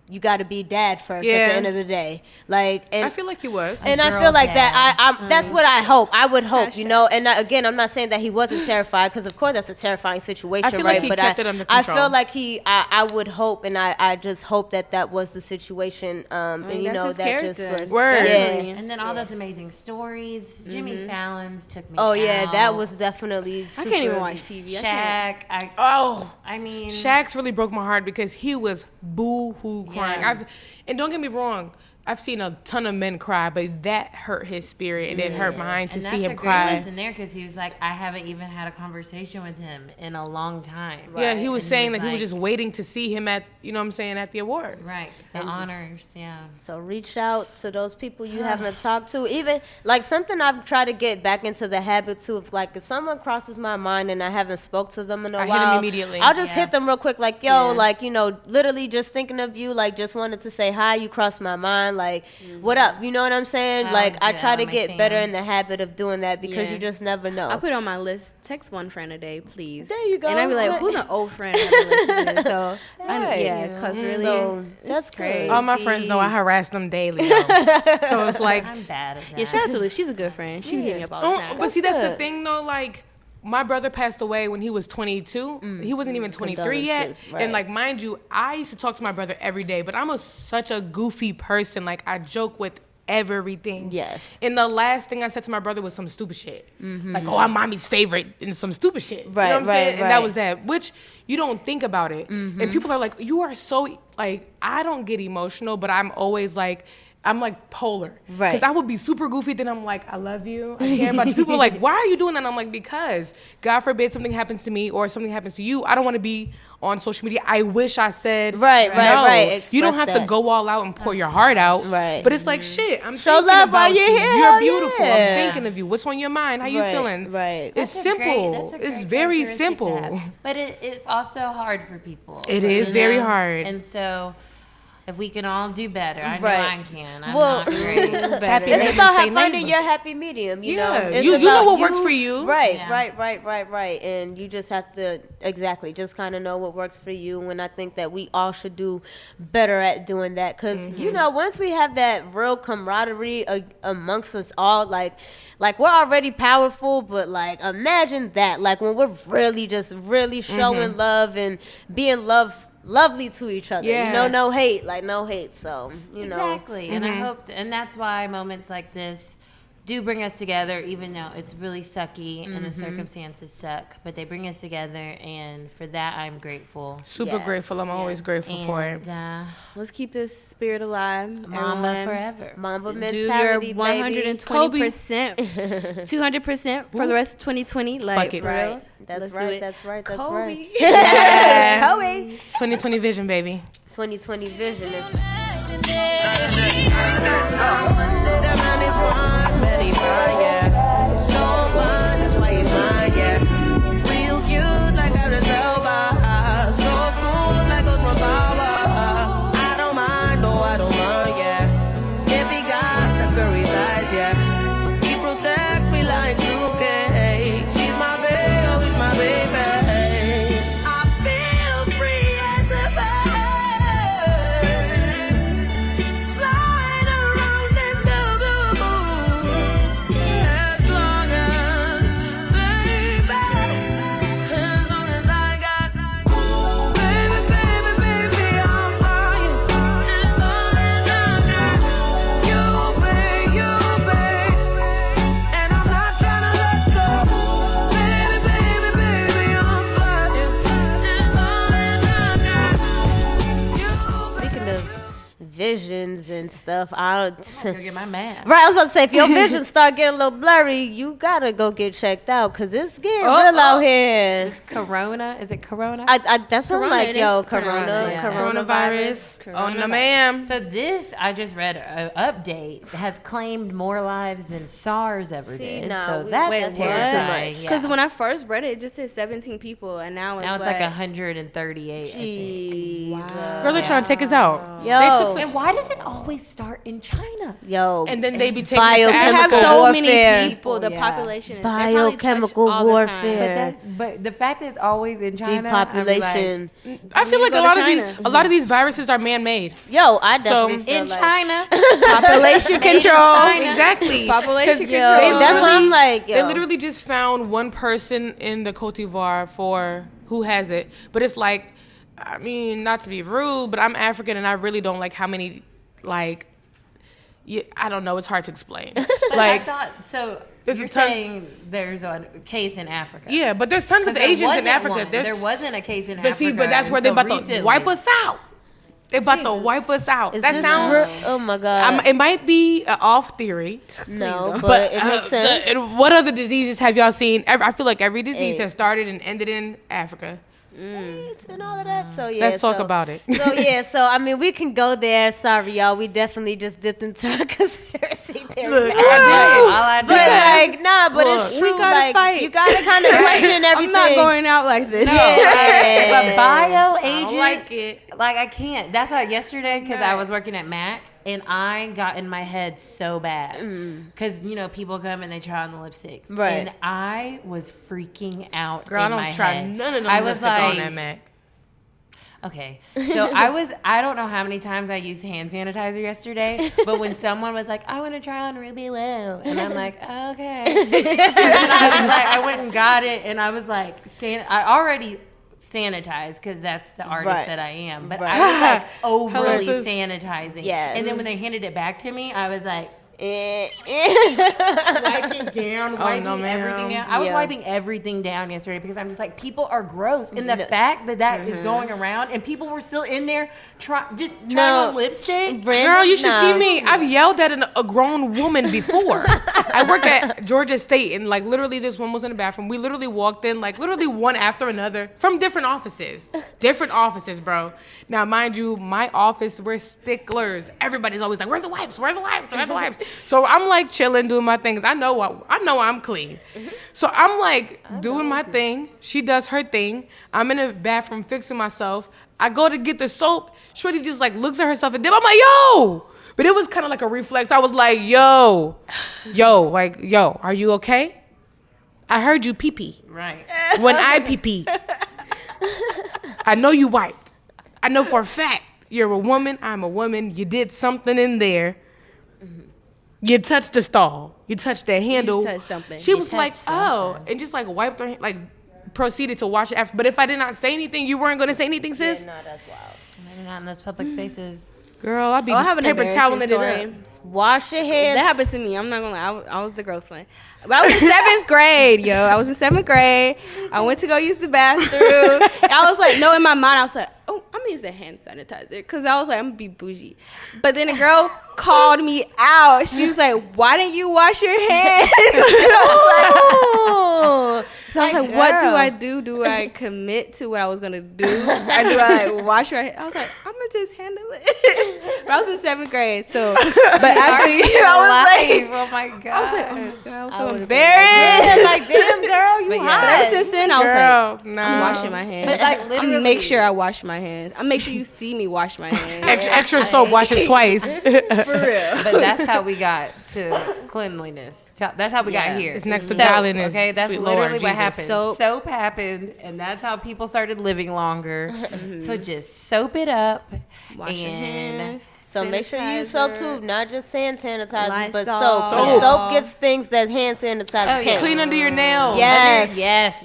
you got to be dad first at Yeah. the end of the day. Like, and I feel like he was. and I girl feel like dad. that. That's what I hope. I would hope, you know. And again, I'm not saying that he wasn't terrified, because of course that's a terrifying situation, I feel right? like he but kept it under I control. feel like I would hope, and I just hope that was the situation. And you that's know his that just character. was. Word. Definitely. And then all those amazing stories. Jimmy Fallon's took me. Oh yeah, out. that was definitely. I can't even watch TV. I can't. Shaq. Oh, I mean, Shaq's really broke my heart because he was boo-hoo crying. Yeah. And don't get me wrong, I've seen a ton of men cry, but that hurt his spirit and it hurt mine to and see that's him a great cry. lesson there, because he was like, I haven't even had a conversation with him in a long time. Yeah, he was And saying that he was just waiting to see him at, you know what I'm saying, at the awards. right, the honors, yeah. So reach out to those people you haven't talked to. Even like something I've tried to get back into the habit too. Of like if someone crosses my mind and I haven't spoke to them in a I hit while, them immediately. I'll just Yeah. hit them real quick. Like yo, like you know, literally just thinking of you. Like just wanted to say hi. You crossed my mind. Like what up? You know what I'm saying? I Like always I do try that to with my get better fam. in the habit of doing that because Yeah. you just never know. I put it on my list. Text one friend a day, please. There you go. And I'd be like, who's an old friend? I haven't listened to? So Right. yeah, because really, So, it's that's good. crazy. All my friends know I harass them daily. Though. So it's like, I'm bad at that. Yeah, shout out to Luci. She's a good friend. She hit me up all the time. but see, that's the good. thing though, like, my brother passed away when he was 22. He wasn't even 23 yet. Condolences, right. And like, mind you, I used to talk to my brother every day, but I'm such a goofy person. Like, I joke with everything. Yes. And the last thing I said to my brother was some stupid shit. Like, oh, I'm mommy's favorite and some stupid shit. You know Right, what I'm saying? right, And that right. was that, which you don't think about it. And people are like, you are so, like, I don't get emotional, but I'm always like, I'm like polar. Right. Because I would be super goofy, then I'm like, I love you. I care about you. People are like, why are you doing that? And I'm like, because God forbid something happens to me or something happens to you. I don't want to be on social media. I wish I said, Right, no. right. You don't Express have to that. go all out and pour your heart out. Right. But it's like, shit, I'm Show thinking love about while you're you. here. You're Hell beautiful. yeah. I'm thinking of you. What's on your mind? How you Right, feeling? right. It's That's a simple. great It's very characteristic to simple. have. But it's also hard for people. It you is very know? hard. And so if we can all do better, I know Right. I can. I'm Well, not great. Tap your It's head about and say finding neighbor. your happy medium, you know. Yeah. It's You know about what works for you. Right, Yeah. right. And you just have to, exactly, just kind of know what works for you. And I think that we all should do better at doing that. Because, you know, once we have that real camaraderie amongst us all, like we're already powerful, but, like, imagine that. Like, when we're really showing love and being lovely to each other. Yes. You know, no hate. Like, no hate. So, you know. Exactly. And I hope, and that's why moments like this do bring us together, even though it's really sucky and the circumstances suck, but they bring us together, and for that I'm grateful. Super Yes. grateful. I'm always grateful for it. And Let's keep this spirit alive. Mamba Everyone, forever. Mamba do your mentality, baby. 120%, 200% for the rest of 2020. Like, Buckets. for real. Right. That's Let's do right. it. That's right. That's Kobe. right. Yeah. Kobe. 2020 vision, baby. 2020 vision is That man is fine, man, he's fine, yeah. So fine, that's why he's mine, yeah. Real cute, like Gabrielle. So smooth, like goes from Mamba. visions and stuff, Go get my mask. right, I was about to say, if your visions start getting a little blurry, you gotta go get checked out because it's getting real out here. It's Corona. Is it Corona? That's what I'm like, yo, coronavirus. Oh, no, ma'am. So this, I just read an update, has claimed more lives than SARS ever did. nah, So we- that's Wait, terrifying. what? Because when I first read it, it just said 17 people, and now it's like 138. I think. Jeez. Girl, they're trying to take us out. Yo. They took some, And why does it always start in China? Yo. and then they be taking us to They have Chemical so warfare. many people. The Yeah. population is they probably touch Biochemical all the time. warfare. But the fact that it's always in China, Depopulation. I feel like go a to lot of China. a lot of these viruses are man-made. Yo, I definitely So, feel in like China, Population control. Exactly. Population 'Cause control. they That's why I'm literally- like, yo. They literally just found one person in the Cote d'Ivoire for who has it. But it's like, I mean, not to be rude, but I'm African and I really don't like how many, like, I don't know. It's hard to explain. I Like, thought so. There's You're a ton- saying there's a case in Africa. yeah, but there's tons of Because there Asians in wasn't Africa. one. There wasn't a case in But Africa. see, but that's where they until about recently. to wipe us out. They about to wipe us out. Is That this sounds. real? Oh my God. It might be an off theory. No, but it makes sense. What other diseases have y'all seen? I feel like every disease AIDS. has started and ended in Africa. AIDS and all of that. So yeah, Let's talk about it. So yeah, so I mean, we can go there. Sorry, y'all. We definitely just dipped into our conspiracy theory. Look, All I But did. like, nah, but it's Look. true. We gotta like, fight. you gotta kind of question everything. I'm not going out like this. Yeah. But bio I agent, don't like it. like I can't. That's why yesterday, because I was working at Mac, and I got in my head so bad, because people come and they try on the lipsticks, Right. And I was freaking out. Girl, I in my don't try head. none of them I was lipstick on like, that Mac. okay, so I don't know how many times I used hand sanitizer yesterday, but when someone was like, I want to try on Ruby Lou, and I'm like, okay. And then I went and got it, and I was like, I already sanitized because that's the artist Right. that I am, but Right. I was like overly Hello. sanitizing. Yes. And then when they handed it back to me, I was like, Eh. wiping down, wiping no, ma'am. everything down. I was Yeah. wiping everything down yesterday because I'm just like, people are gross. And the fact that is going around and people were still in there trying on lipstick. Girl, you should No. see me. I've yelled at a grown woman before. I work at Georgia State, and like literally this one was in the bathroom. We literally walked in, like literally one after another from different offices. Different offices, bro. Now, mind you, my office, we're sticklers. Everybody's always like, where's the wipes? Where's the wipes? Where's the wipes? So I'm like chilling, doing my things. I know I'm clean. So I'm like doing my thing. She does her thing. I'm in the bathroom fixing myself. I go to get the soap. Shorty just like looks at herself and dip. I'm like, yo. But it was kind of like a reflex. I was like, yo, are you okay? I heard you pee-pee. Right. When I pee-pee. I know you wiped. I know for a fact you're a woman. I'm a woman. You did something in there. You touched the stall. You touched the handle. touched something. She You was like, oh, and just like wiped her, like proceeded to wash it after. But if I did not say anything, you weren't going to say anything, sis? No, that's wild. Maybe not in those public spaces. Girl, I'd be I have an paper toweling embarrassing it story. up. Wash your hands. That happened to me. I'm not gonna lie. I was the gross one. But I was in 7th grade, yo. I was in 7th grade. I went to go use the bathroom. And I was like, no, in my mind, I was like, oh, I'm gonna use a hand sanitizer. Because I was like, I'm gonna be bougie. But then a girl called me out. She was like, why didn't you wash your hands? Oh. So I was like, what do I do? Do I commit to what I was gonna do? Or do I like wash my hands? I was like, I'm gonna just handle it. But I was in 7th grade, so but after I was like, oh my God. I was like, oh my God, I was so would've embarrassed. Yeah, like, damn, girl, you But yeah. hot. But ever since then, I was Girl, like, no. I'm washing my hands. But like I'm literally, gonna make sure I wash my hands. I'm make sure you see me wash my hands. Extra soap, wash it twice. For real. But that's how we got to cleanliness. That's how we got here. It's next to Soap, godliness, Okay, that's sweet literally Lord what Jesus. happened. Soap. Soap happened, and that's how people started living longer. So just soap it up. Wash your hands. So make sure you use soap too, not just hand sanitizer, but Lysol. soap. 'Cause soap gets things that hand sanitizer can't. Clean under your nails. Yes,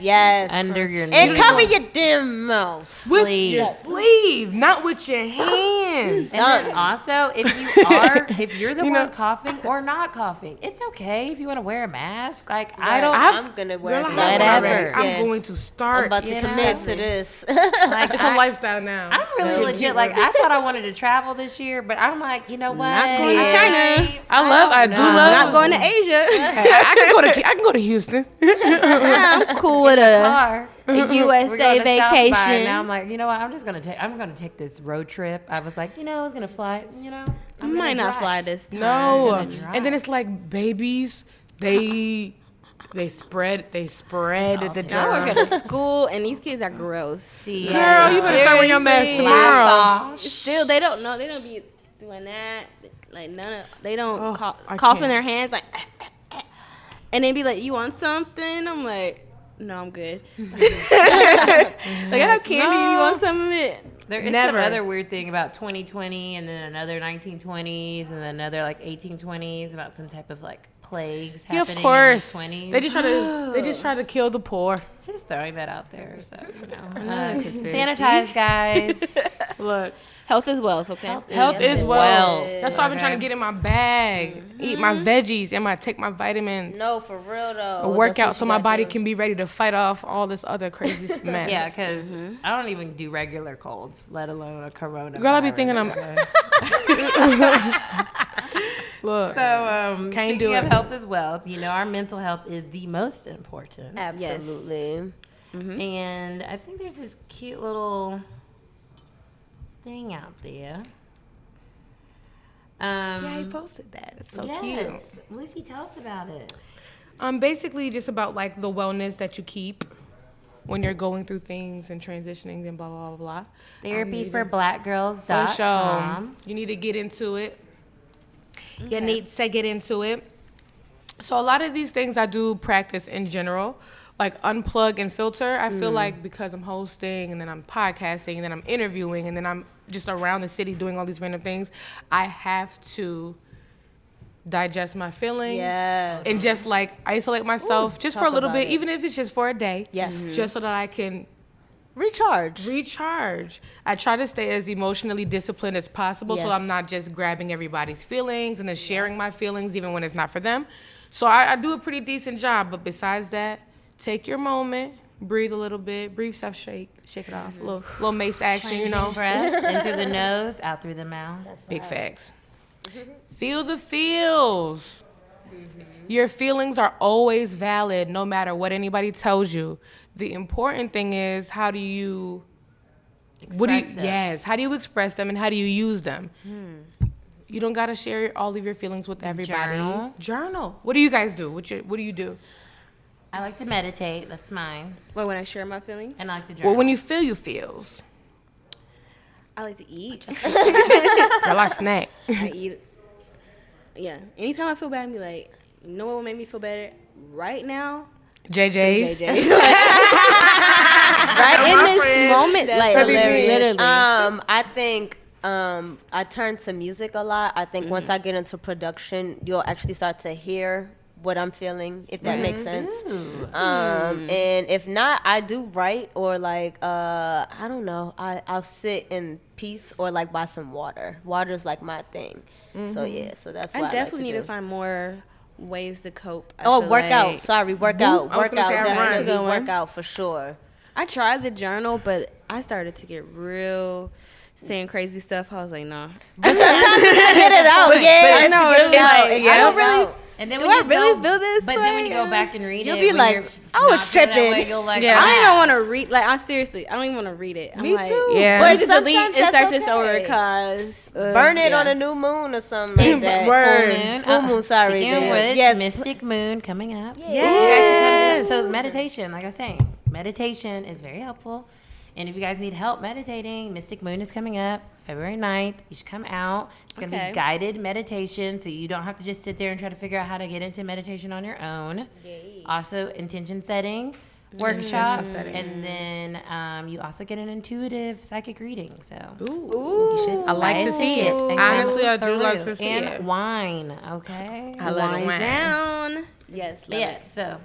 Yes. Under your and nails. cover your damn mouth. With Please. your sleeves, not with your hands. And then also, if you're the one coughing or not coughing, it's okay if you want to wear a mask. Like I'm gonna wear whatever. I'm going to start. I'm about to commit to this. Like, It's a lifestyle now. I'm really legit. Like, I thought I wanted to travel this year, but I'm like, you know what? Not going to China. I do love. Not going to Asia. I can go to Houston. I'm cool with a Car. USA We're going to South by, vacation. now I'm like, you know what? I'm gonna take this road trip. I was like, I was gonna fly. I might not fly this time. No, and then it's like babies. They spread the I work germs. at a school, and these kids are gross. Girl, you better start wearing your mask tomorrow. Still, they don't know. They don't be doing that. Like they don't I cough in can't. their hands like, and they be like, "You want something?" I'm like, "No, I'm good." Like I have candy. You want some of it? There is Never. some other weird thing about 2020 and then another 1920s and then another like 1820s about some type of like plagues Yeah, of happening course. in the 20s. They just try to kill the poor. Just throwing that out there. So, sanitize, guys. Look, Health is wealth. Okay. health is wealth. wealth. That's why I've been trying to get in my bag, eat my veggies, and take my vitamins. No, for real though. A workout so my body can be ready to fight off all this other crazy mess. Yeah, because I don't even do regular colds, let alone a corona. Girl, I be thinking I'm. Look, So, Can't do speaking of it. health as wealth, our mental health is the most important. Absolutely. And I think there's this cute little thing out there. yeah, he posted that. It's so cute. Lucy, tell us about it. Basically just about like the wellness that you keep when you're going through things and transitioning and blah blah blah. Therapyforblackgirls.com. For sure. You need to get into it. You need to get into it. So a lot of these things I do practice in general, like unplug and filter. I feel like because I'm hosting and then I'm podcasting and then I'm interviewing and then I'm just around the city doing all these random things, I have to digest my feelings and just like isolate myself just for a little bit, even if it's just for a day. Yes. Just so that I can Recharge. I try to stay as emotionally disciplined as possible so Yes. I'm not just grabbing everybody's feelings and then sharing my feelings even when it's not for them. So I do a pretty decent job, but besides that, take your moment, breathe a little bit, breathe stuff, shake it off. A little mace action, Breath in through the nose, out through the mouth. Big facts. Feel the feels. Your feelings are always valid no matter what anybody tells you. The important thing is how do you how do you express them and how do you use them? You don't got to share all of your feelings with everybody. Journal. What do you guys do? What do you do? I like to meditate. That's mine. Well, when I share my feelings, And I like to journal. Well, when you feel your feels. I like to eat. Girl, I snack. I eat. Yeah. Anytime I feel bad, I be like, you know what will make me feel better right now? JJ's. JJ. Right in this moment, like literally. I think I turn to music a lot. I think once I get into production, you'll actually start to hear what I'm feeling, if that makes sense. And if not, I do write or like I don't know. I'll sit in peace or like buy some water. Water's like my thing. So yeah, so that's what I definitely like need do. to find more ways to cope. I Oh, feel workout. like- Sorry, workout. I was gonna Workout. say I run. Definitely That's a good one. workout for sure. I tried the journal, but I started to get real saying crazy stuff. I was like, nah. But sometimes you gotta get it out. I know, to get it it's out. like, I I don't don't really. really. And then Do when I you really go, feel this But then when way? you go back and read You'll it, be when like, you're I was not feeling that tripping. way, you'll like, Yeah. I don't even want to read. Like, I seriously, I don't even want to read it. I'm Me like, too. Yeah. But But just delete sometimes and start that's this over okay. because Burn it on a new moon or something like that. Word. Full moon, sorry. Sticking guys. with Yes. Mystic Moon coming up. Yes. So meditation, like I was saying, meditation is very helpful. And if you guys need help meditating, Mystic Moon is coming up February 9th. You should come out. It's going to Okay. be guided meditation, so you don't have to just sit there and try to figure out how to get into meditation on your own. Also, intention setting workshop. And then you also get an intuitive psychic reading. So you should I like to see it. and Honestly, go I do like through. to see and it. wine, okay? I love wind wine. down. Yes, love Yeah, it. so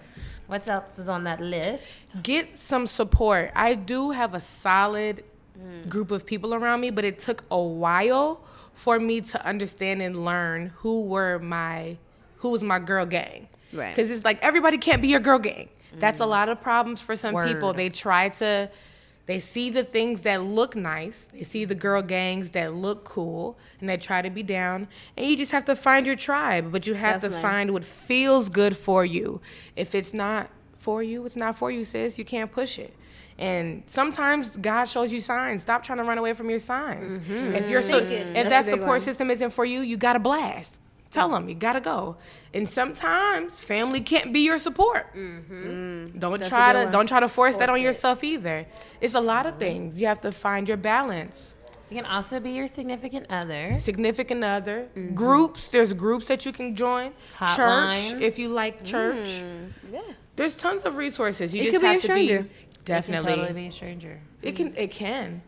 what else is on that list? Get some support. I do have a solid group of people around me, but it took a while for me to understand and learn who was my girl gang. Right. Because it's like everybody can't be your girl gang. That's a lot of problems for some people. They see the things that look nice. They see the girl gangs that look cool, and they try to be down. And you just have to find your tribe, but you have to find what feels good for you. If it's not for you, it's not for you, sis. You can't push it. And sometimes God shows you signs. Stop trying to run away from your signs. If that support system isn't for you, you gotta blast. Tell them you gotta go. And sometimes family can't be your support. Don't try to force that on yourself either. It's a lot of things. You have to find your balance. You can also be your significant other. Groups. There's groups that you can join. Hotlines. Church, if you like church. Yeah. There's tons of resources. You It just could be have a to stranger. be definitely. It can totally be a stranger. It can.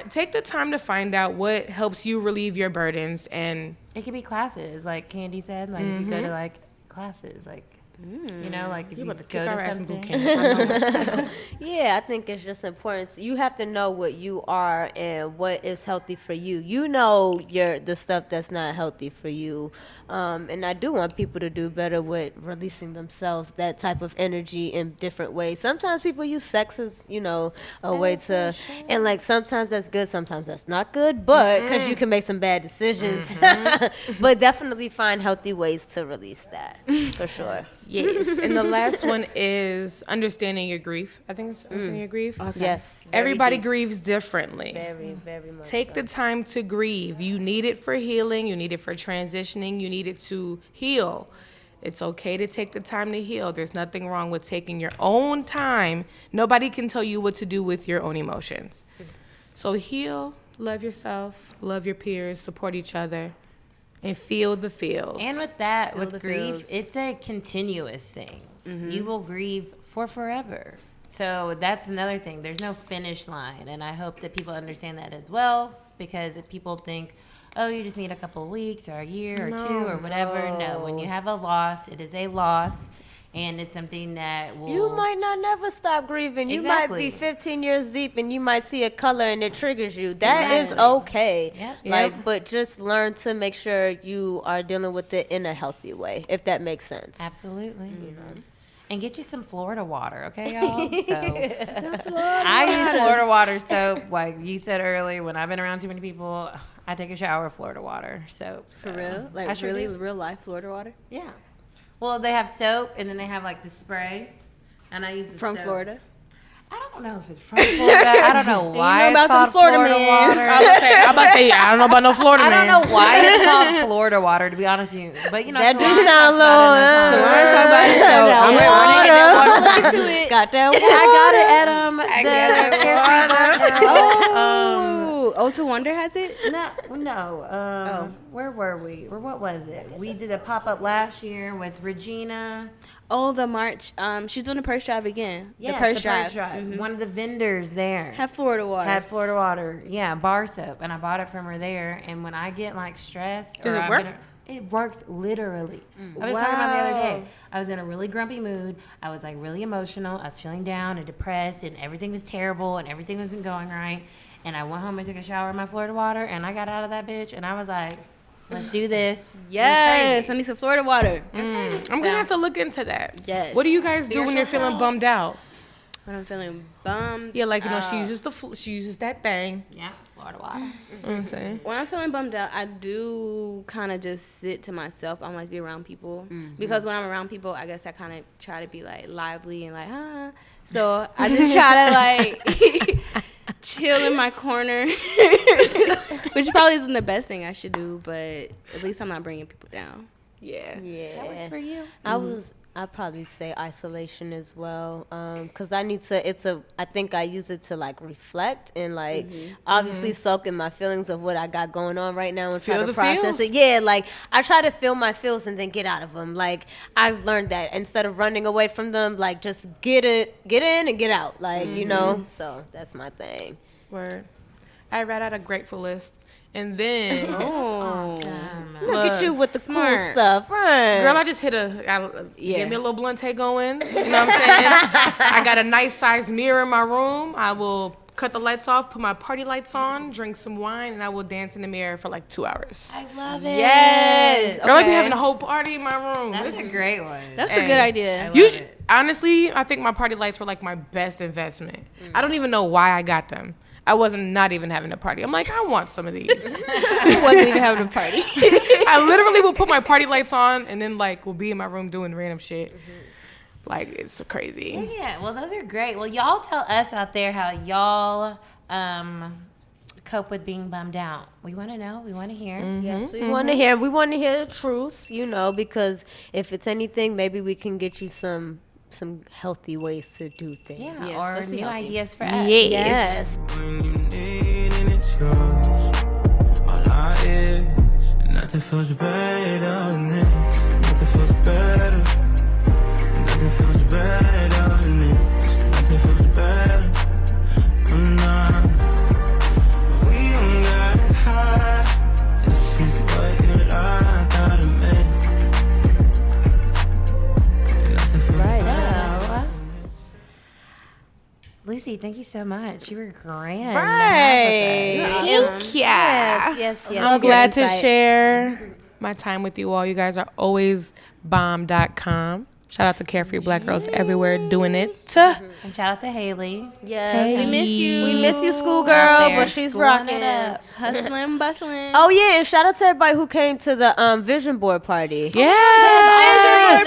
Take the time to find out what helps you relieve your burdens, and It could be classes, like Candy said. Like you go to like classes, like you know, like if you about to go kick our to ass in something. boot camp. Yeah, I think it's just important. You have to know what you are and what is healthy for you. You know the stuff that's not healthy for you. And I do want people to do better with releasing themselves, that type of energy in different ways. Sometimes people use sex as, a way to, and like sometimes that's good, sometimes that's not good, but because you can make some bad decisions. But definitely find healthy ways to release that, for sure. Yes. And the last one is understanding your grief. I think it's understanding your grief. Okay. Yes. Everybody grieves differently. Very, very much. Take the time to grieve. You need it for healing. You need it for transitioning. You need it to heal. It's okay to take the time to heal. There's nothing wrong with taking your own time. Nobody can tell you what to do with your own emotions. So heal, love yourself, love your peers, support each other, and feel the feels. And with that, Feel with the grief, feels. it's a continuous thing. You will grieve for forever. So that's another thing. There's no finish line. And I hope that people understand that as well. Because if people think, oh, you just need a couple of weeks or a year or two or whatever. No, when you have a loss, it is a loss. And it's something that will... You might not never stop grieving. You might Exactly. be 15 years deep and you might see a color and it triggers you. That is okay. Yep. But just learn to make sure you are dealing with it in a healthy way, if that makes sense. Absolutely. And get you some Florida water, okay, y'all? So I use Florida water soap. Like you said earlier, when I've been around too many people, I take a shower with Florida water soap. For So real? I Like sure really do. real life Florida water? Yeah. Well, they have soap, and then they have like the spray, and I use the From soap. Florida? I don't know if it's from Florida. I don't know why know it's about them called Florida Florida men. water. I'm about to say, I don't know about no Florida I man. don't know why it's called Florida water, to be honest with you. But you know, That do Salon sound talks low. about it in the song. So we're talking about it. So I'm gonna get that water. Look into it. Got that I got it at the Oh, Ode To Wonder has it? No. Where were we? Or what was it? We did a pop-up last year with Regina. Oh, the March. She's doing the purse drive again. Yes, the purse drive. One of the vendors there Have Florida water. had Florida water. Yeah, bar soap. And I bought it from her there. And when I get like stressed. Does or it I've work? been- It works literally. I was talking about the other day. Wow. I was in a really grumpy mood. I was like really emotional. I was feeling down and depressed and everything was terrible and everything wasn't going right. And I went home and took a shower in my Florida water and I got out of that bitch and I was like, let's do this. Yes, I need some Florida water. I'm gonna have to look into that. Yes. What do you guys do when you're feeling bummed out? When I'm feeling bummed. Yeah, like she uses that thing. Yeah, Florida water. You know what I'm saying? When I'm feeling bummed out, I do kind of just sit to myself. I don't like to be around people because when I'm around people, I guess I kind of try to be like lively and like So I just try to like chill in my corner, which probably isn't the best thing I should do, but at least I'm not bringing people down. Yeah. Yeah. That works for you? I'd probably say isolation as well, because I think I use it to like reflect and like obviously soak in my feelings of what I got going on right now and try Feel to the process feels. it. Yeah, like I try to feel my feels and then get out of them. Like I've learned that instead of running away from them, like just get in and get out. Like so that's my thing. Word. I read out a grateful list. And then, Look at you with the cool Smart. stuff, right? girl, I just hit give me a little blunte going. You know what I'm saying? I got a nice sized mirror in my room. I will cut the lights off, put my party lights on, drink some wine, and I will dance in the mirror for like 2 hours. I love it. Yes. Girl, I be having a whole party in my room. That's a great one. That's a good idea. Honestly, I think my party lights were like my best investment. I don't even know why I got them. I wasn't not even having a party. I'm like, I want some of these. I wasn't even having a party. I literally will put my party lights on and then like will be in my room doing random shit. Like, it's crazy. Yeah, well, those are great. Well, y'all tell us out there how y'all cope with being bummed out. We want to know. We want to hear. Yes, we want to hear. We want to hear the truth, because if it's anything, maybe we can get you some healthy ways to do things. Yeah, Yes, or let's be new healthy. ideas for us. Yes. When you need and it's yours, all I is, nothing feels better than this. Nothing feels better. Nothing feels better than this. Nothing feels better. I'm not. We don't got high. This is what you like out of me. Nothing feels better. Lucy, thank you so much. You were grand. Right. Awesome. Yes. I'm glad to Insight. share my time with you all. You guys are always bomb.com. Shout out to Carefree Black Girls everywhere doing it. And shout out to Haley. Yes. We miss you. We miss you, Out schoolgirl, there but she's schooling rocking. it up. Hustling, bustling. Oh yeah, and shout out to everybody who came to the vision board party. Yes.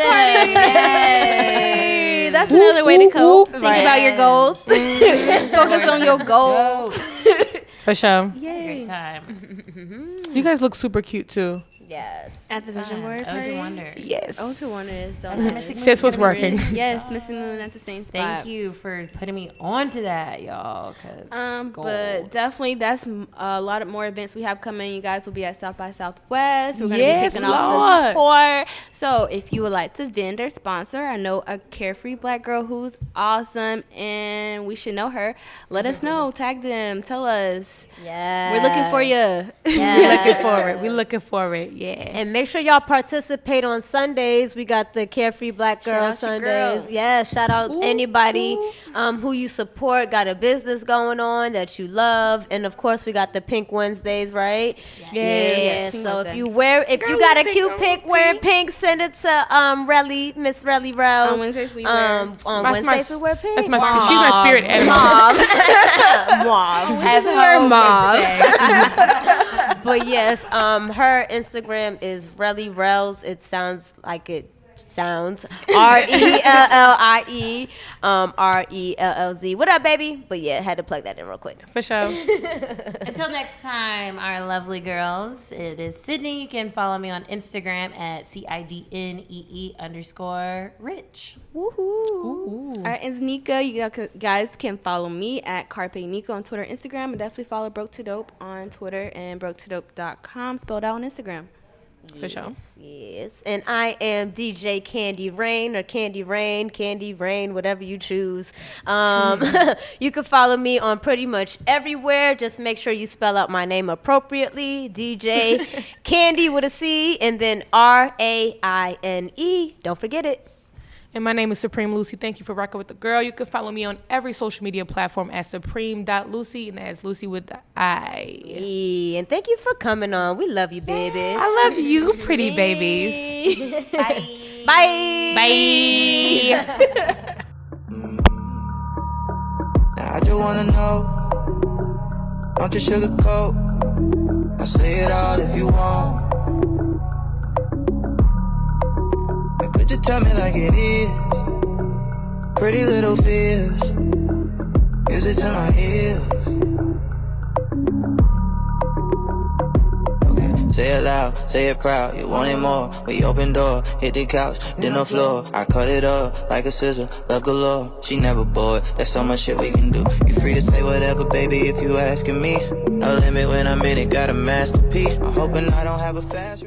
Yay. That's another way to cope. Think about your goals. Focus on your goals. For sure. Great time. You guys look super cute too. Yes. At the vision board Ode party. To Wonder. Yes. Ode To Wonder is so That's nice. Missing Sis was working. Yes, Missing Moon at the same spot. Thank you for putting me on to that, y'all. But definitely that's a lot of more events we have coming. You guys will be at South by Southwest. We're going to Yes, be kicking off the Lord. tour. So if you would like to vend or sponsor, I know a Carefree Black Girl who's awesome and we should know her. Let us know. Tag them. Tell us. Yeah. We're looking for you. We looking for it. Yeah. And make sure y'all participate on Sundays. We got the Carefree Black Girl Shout out your Sundays. girl. Yeah, shout out anybody who you support, got a business going on that you love. And of course, we got the Pink Wednesdays, right? Yes. Yeah. Pink So Wednesday. if you got a cute pic wearing pink, send it to Miss Relly Rose. On Wednesdays we wear. On That's Wednesdays we wear pink. That's my she's my spirit animal. Mom. As her mom. say. But yes, her Instagram is Relly Rels. It sounds like it sounds RELLIE RELLZ. What up, baby? But yeah, had to plug that in real quick. For sure. Until next time, our lovely girls, it is Sydney. You can follow me on Instagram at CIDNEE_rich. Woohoo! All right, it's Nika. You guys can follow me at Carpe Nika on Twitter and Instagram. And definitely follow Broke to Dope on Twitter and broketodope.com spelled out on Instagram. For sure. Yes. And I am DJ Candy Raine or Candy Raine, whatever you choose. You can follow me on pretty much everywhere. Just make sure you spell out my name appropriately. DJ Candy with a C and then RAINE. Don't forget it. And my name is Supreme Lucy. Thank you for rocking with the girl. You can follow me on every social media platform at supreme.lucy, and that's Lucy with the I. And thank you for coming on. We love you, baby. I love you, pretty babies. Bye. Bye. Bye. Now I just wanna know, don't you sugarcoat, I'll say it all if you want. And could you tell me like it is, pretty little fears, music to my ears. Okay, say it loud, say it proud, you want it more. We open door, hit the couch, then the floor. I cut it up like a scissor, love galore. She never bored, there's so much shit we can do. You free to say whatever, baby, if you asking me. No limit when I'm in it, got a masterpiece. I'm hoping I don't have a fast